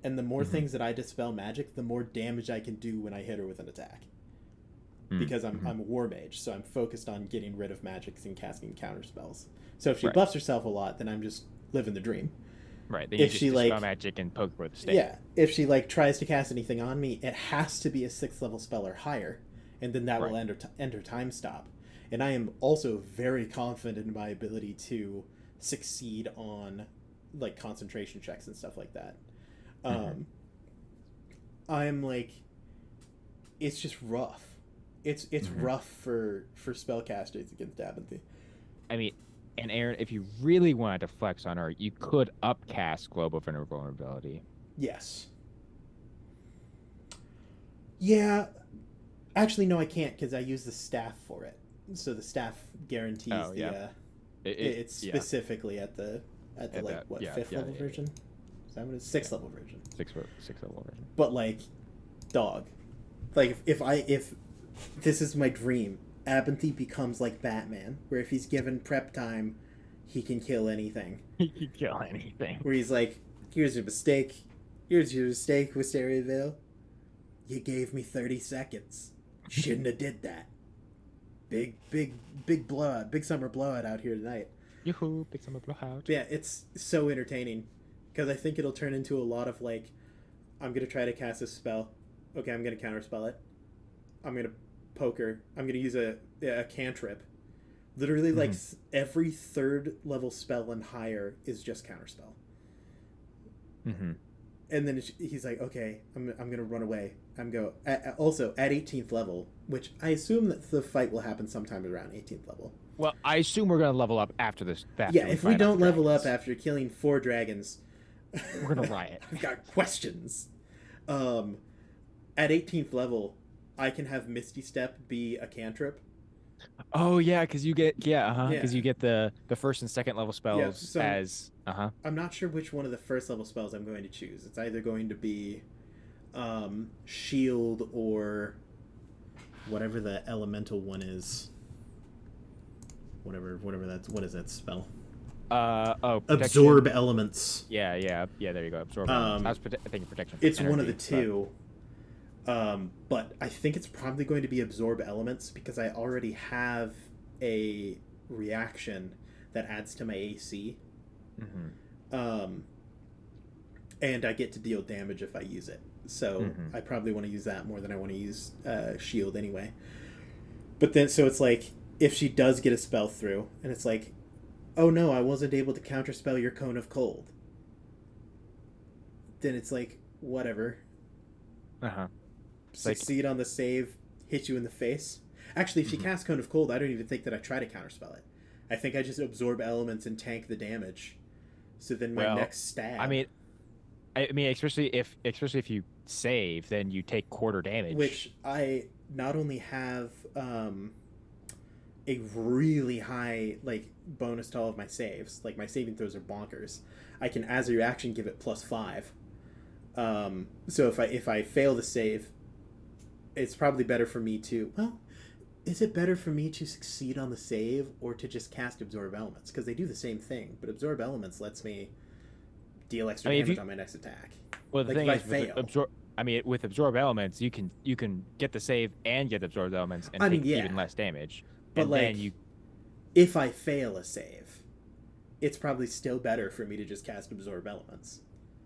And the more things that I dispel magic, the more damage I can do when I hit her with an attack. Because I'm a war mage, so I'm focused on getting rid of magics and casting counter spells. So if she buffs herself a lot, then I'm just living the dream. Right. Then you just dispel magic and poke with the stake. Yeah. If she like tries to cast anything on me, it has to be a 6th level spell or higher, and then that will enter time stop. And I am also very confident in my ability to succeed on like concentration checks and stuff like that. I'm like, it's just rough. It's rough for spellcasters against Abinthy. I mean, and Aaron, if you really wanted to flex on her, you could upcast Globe of Invulnerability. Yes. Yeah. Actually, no, I can't because I use the staff for it. So the staff guarantees it's specifically at the like 5th level version. Is that what it is? 6th level version. 6th level version. But like, dog, like if this is my dream, Abinthy becomes like Batman, where if he's given prep time, he can kill anything. He can kill anything. Where he's like, here's your mistake. Here's your mistake, Wisteria Vale. You gave me 30 seconds. Shouldn't have did that. Big blowout. Big summer blowout out here tonight. Yoo-hoo, big summer blowout. Yeah, it's so entertaining. Because I think it'll turn into a lot of like, I'm going to try to cast a spell. Okay, I'm going to counterspell it. I'm going to poke her. I'm going to use a cantrip. Literally, like, every 3rd level spell and higher is just counterspell. And then he's like, okay, I'm going to run away. Also, at 18th level, which I assume that the fight will happen sometime around 18th level. Well, I assume we're going to level up after this. If we don't level up after killing 4 dragons... We're going to riot. I've got questions. At 18th level, I can have Misty Step be a cantrip. Oh yeah, because you get because you get the 1st and 2nd level spells as I'm not sure which one of the 1st level spells I'm going to choose. It's either going to be shield or whatever the elemental one is. Whatever that's what is that spell? Absorb elements. Yeah, there you go. Absorb elements. I think protection. It's energy, one of the two. But I think it's probably going to be absorb elements because I already have a reaction that adds to my AC. And I get to deal damage if I use it. So I probably want to use that more than I want to use shield anyway. But then, so it's like, if she does get a spell through, and it's like, oh no, I wasn't able to counterspell your Cone of Cold. Then it's like, whatever. Succeed on the save, hit you in the face. Actually, if she casts Cone of Cold, I don't even think that I try to counterspell it. I think I just absorb elements and tank the damage. So then my next stab... I mean, especially if you save, then you take quarter damage. Which not only have a really high like bonus to all of my saves, like my saving throws are bonkers. I can, as a reaction, give it +5. So if I fail the save, it's probably better for me to, well, is it better for me to succeed on the save or to just cast Absorb Elements? Because they do the same thing, but Absorb Elements lets me deal extra damage on my next attack. Well, the thing is, with Absorb Elements, you can get the save and get Absorb Elements and take even less damage. But like, if I fail a save, it's probably still better for me to just cast Absorb Elements.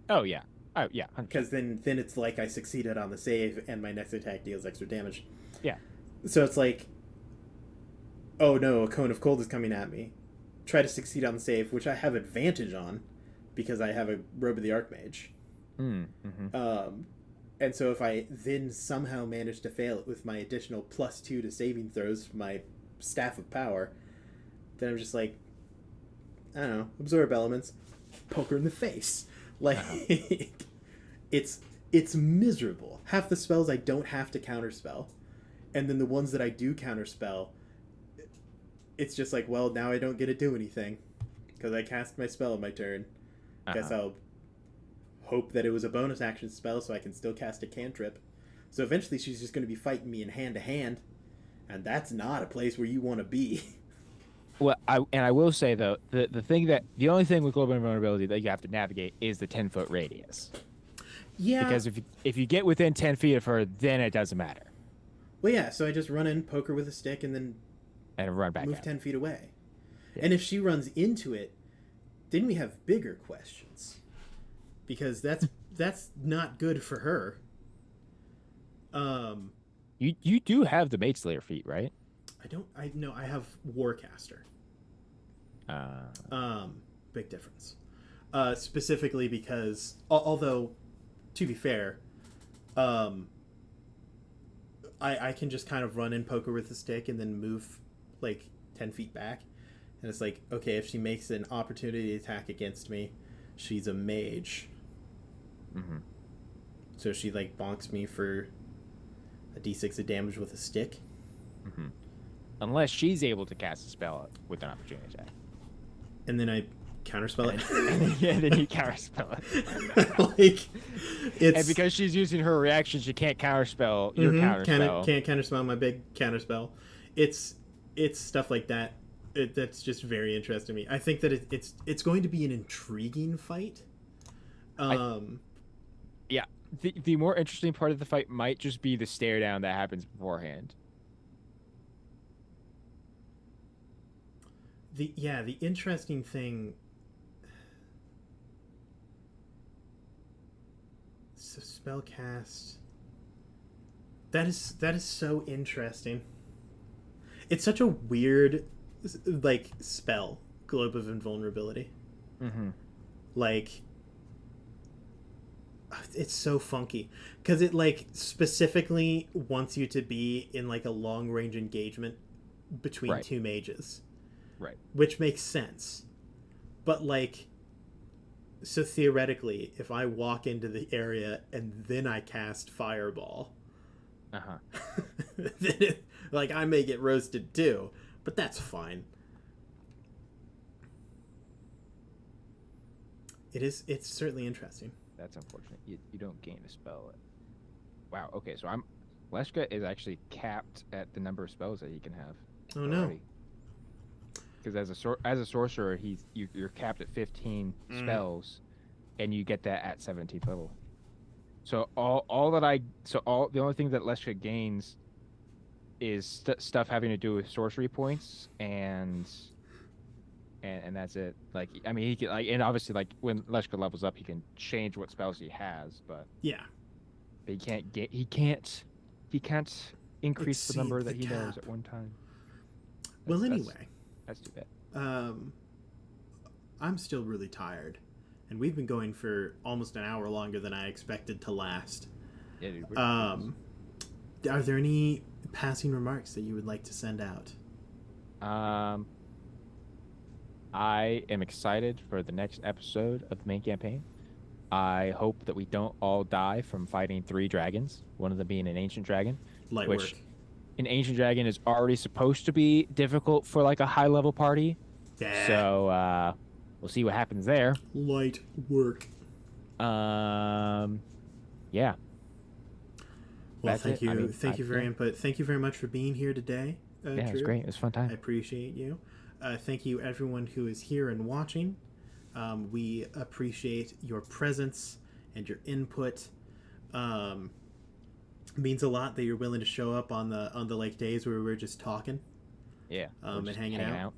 Oh yeah. Oh yeah. Because then it's like I succeeded on the save and my next attack deals extra damage. Yeah. So it's like, oh no, a Cone of Cold is coming at me. Try to succeed on the save, which I have advantage on because I have a Robe of the Archmage. And so if I then somehow manage to fail it with my additional +2 to saving throws, my Staff of Power, then I'm just like, I don't know, Absorb Elements, poke her in the face. Like, it's miserable. Half the spells I don't have to counterspell. And then the ones that I do counterspell, it's just like, well, now I don't get to do anything because I cast my spell on my turn. Guess I'll hope that it was a bonus action spell so I can still cast a cantrip. So eventually she's just going to be fighting me in hand-to-hand, and that's not a place where you want to be. Well, I will say though, the only thing with global invulnerability that you have to navigate is the 10-foot radius. Yeah. Because if you get within 10 feet of her, then it doesn't matter. Well, yeah. So I just run in, poke her with a stick, and then run back. Move 10 feet away. Yeah. And if she runs into it, then we have bigger questions, because that's not good for her. You do have the Mate Slayer feat, right? I have Warcaster. Big difference. Specifically because, although, to be fair, I can just kind of run and poke her with a stick and then move like 10 feet back. And it's like, okay, if she makes an opportunity attack against me, she's a mage. Mm-hmm. So she like bonks me for a d6 of damage with a stick. Mm-hmm. Unless she's able to cast a spell with an opportunity attack. And then I counterspell it. And then you counterspell it. Like, it's... And because she's using her reaction, she can't counterspell your counterspell. Can't counterspell my big counterspell. It's stuff like that. That's just very interesting to me. I think that it's going to be an intriguing fight. Yeah. The more interesting part of the fight might just be the stare down that happens beforehand. The interesting thing. So spellcast. That is so interesting. It's such a weird, like, spell, Globe of Invulnerability. Mm-hmm. Like, it's so funky because it like specifically wants you to be in like a long range engagement between two mages. Right. Which makes sense. But like, so theoretically, if I walk into the area and then I cast Fireball, then like I may get roasted too, but that's fine. It's certainly interesting. That's unfortunate. You don't gain a spell. Wow. Okay, so Leshka is actually capped at the number of spells that he can have. Oh no. Because as a sorcerer, you're capped at 15 spells, and you get that at 17th level. So the only thing that Leshka gains is stuff having to do with sorcery points, and that's it. Like, I mean, he can, like, and obviously, like, when Leshka levels up, he can change what spells he has, but he can't increase the number that he knows at one time. That's too bad. I'm still really tired, and we've been going for almost an hour longer than I expected to last. Yeah, dude. Are there any passing remarks that you would like to send out? I am excited for the next episode of the main campaign. I hope that we don't all die from fighting 3 dragons, one of them being an ancient dragon. Light work. an Ancient Dragon is already supposed to be difficult for like a high level party. Yeah. So we'll see what happens there. Light work. Yeah. Well, That's thank it. you. I mean, Thank you for your input. Thank you very much for being here today, yeah, it was Drew. great. It was a fun I time. appreciate you. Thank you, everyone who is here and watching. We appreciate your presence and your input. Means a lot that you're willing to show up on the like days where we're just talking. Yeah. And hanging out.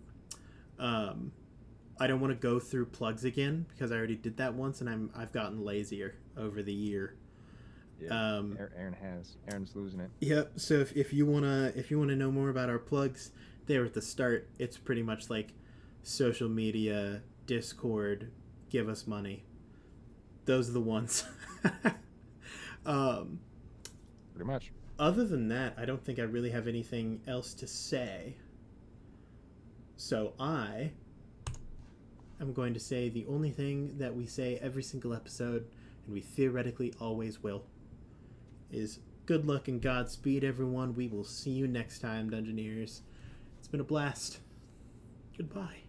I don't want to go through plugs again because I already did that once, and I've gotten lazier over the year. Yeah, Aaron's losing it. Yep. So if you wanna know more about our plugs, there at the start, it's pretty much like social media, Discord, give us money. Those are the ones. Pretty much. Other than that, I don't think I really have anything else to say. So I am going to say the only thing that we say every single episode, and we theoretically always will, is good luck and Godspeed, everyone. We will see you next time, Dungeoneers. It's been a blast. Goodbye.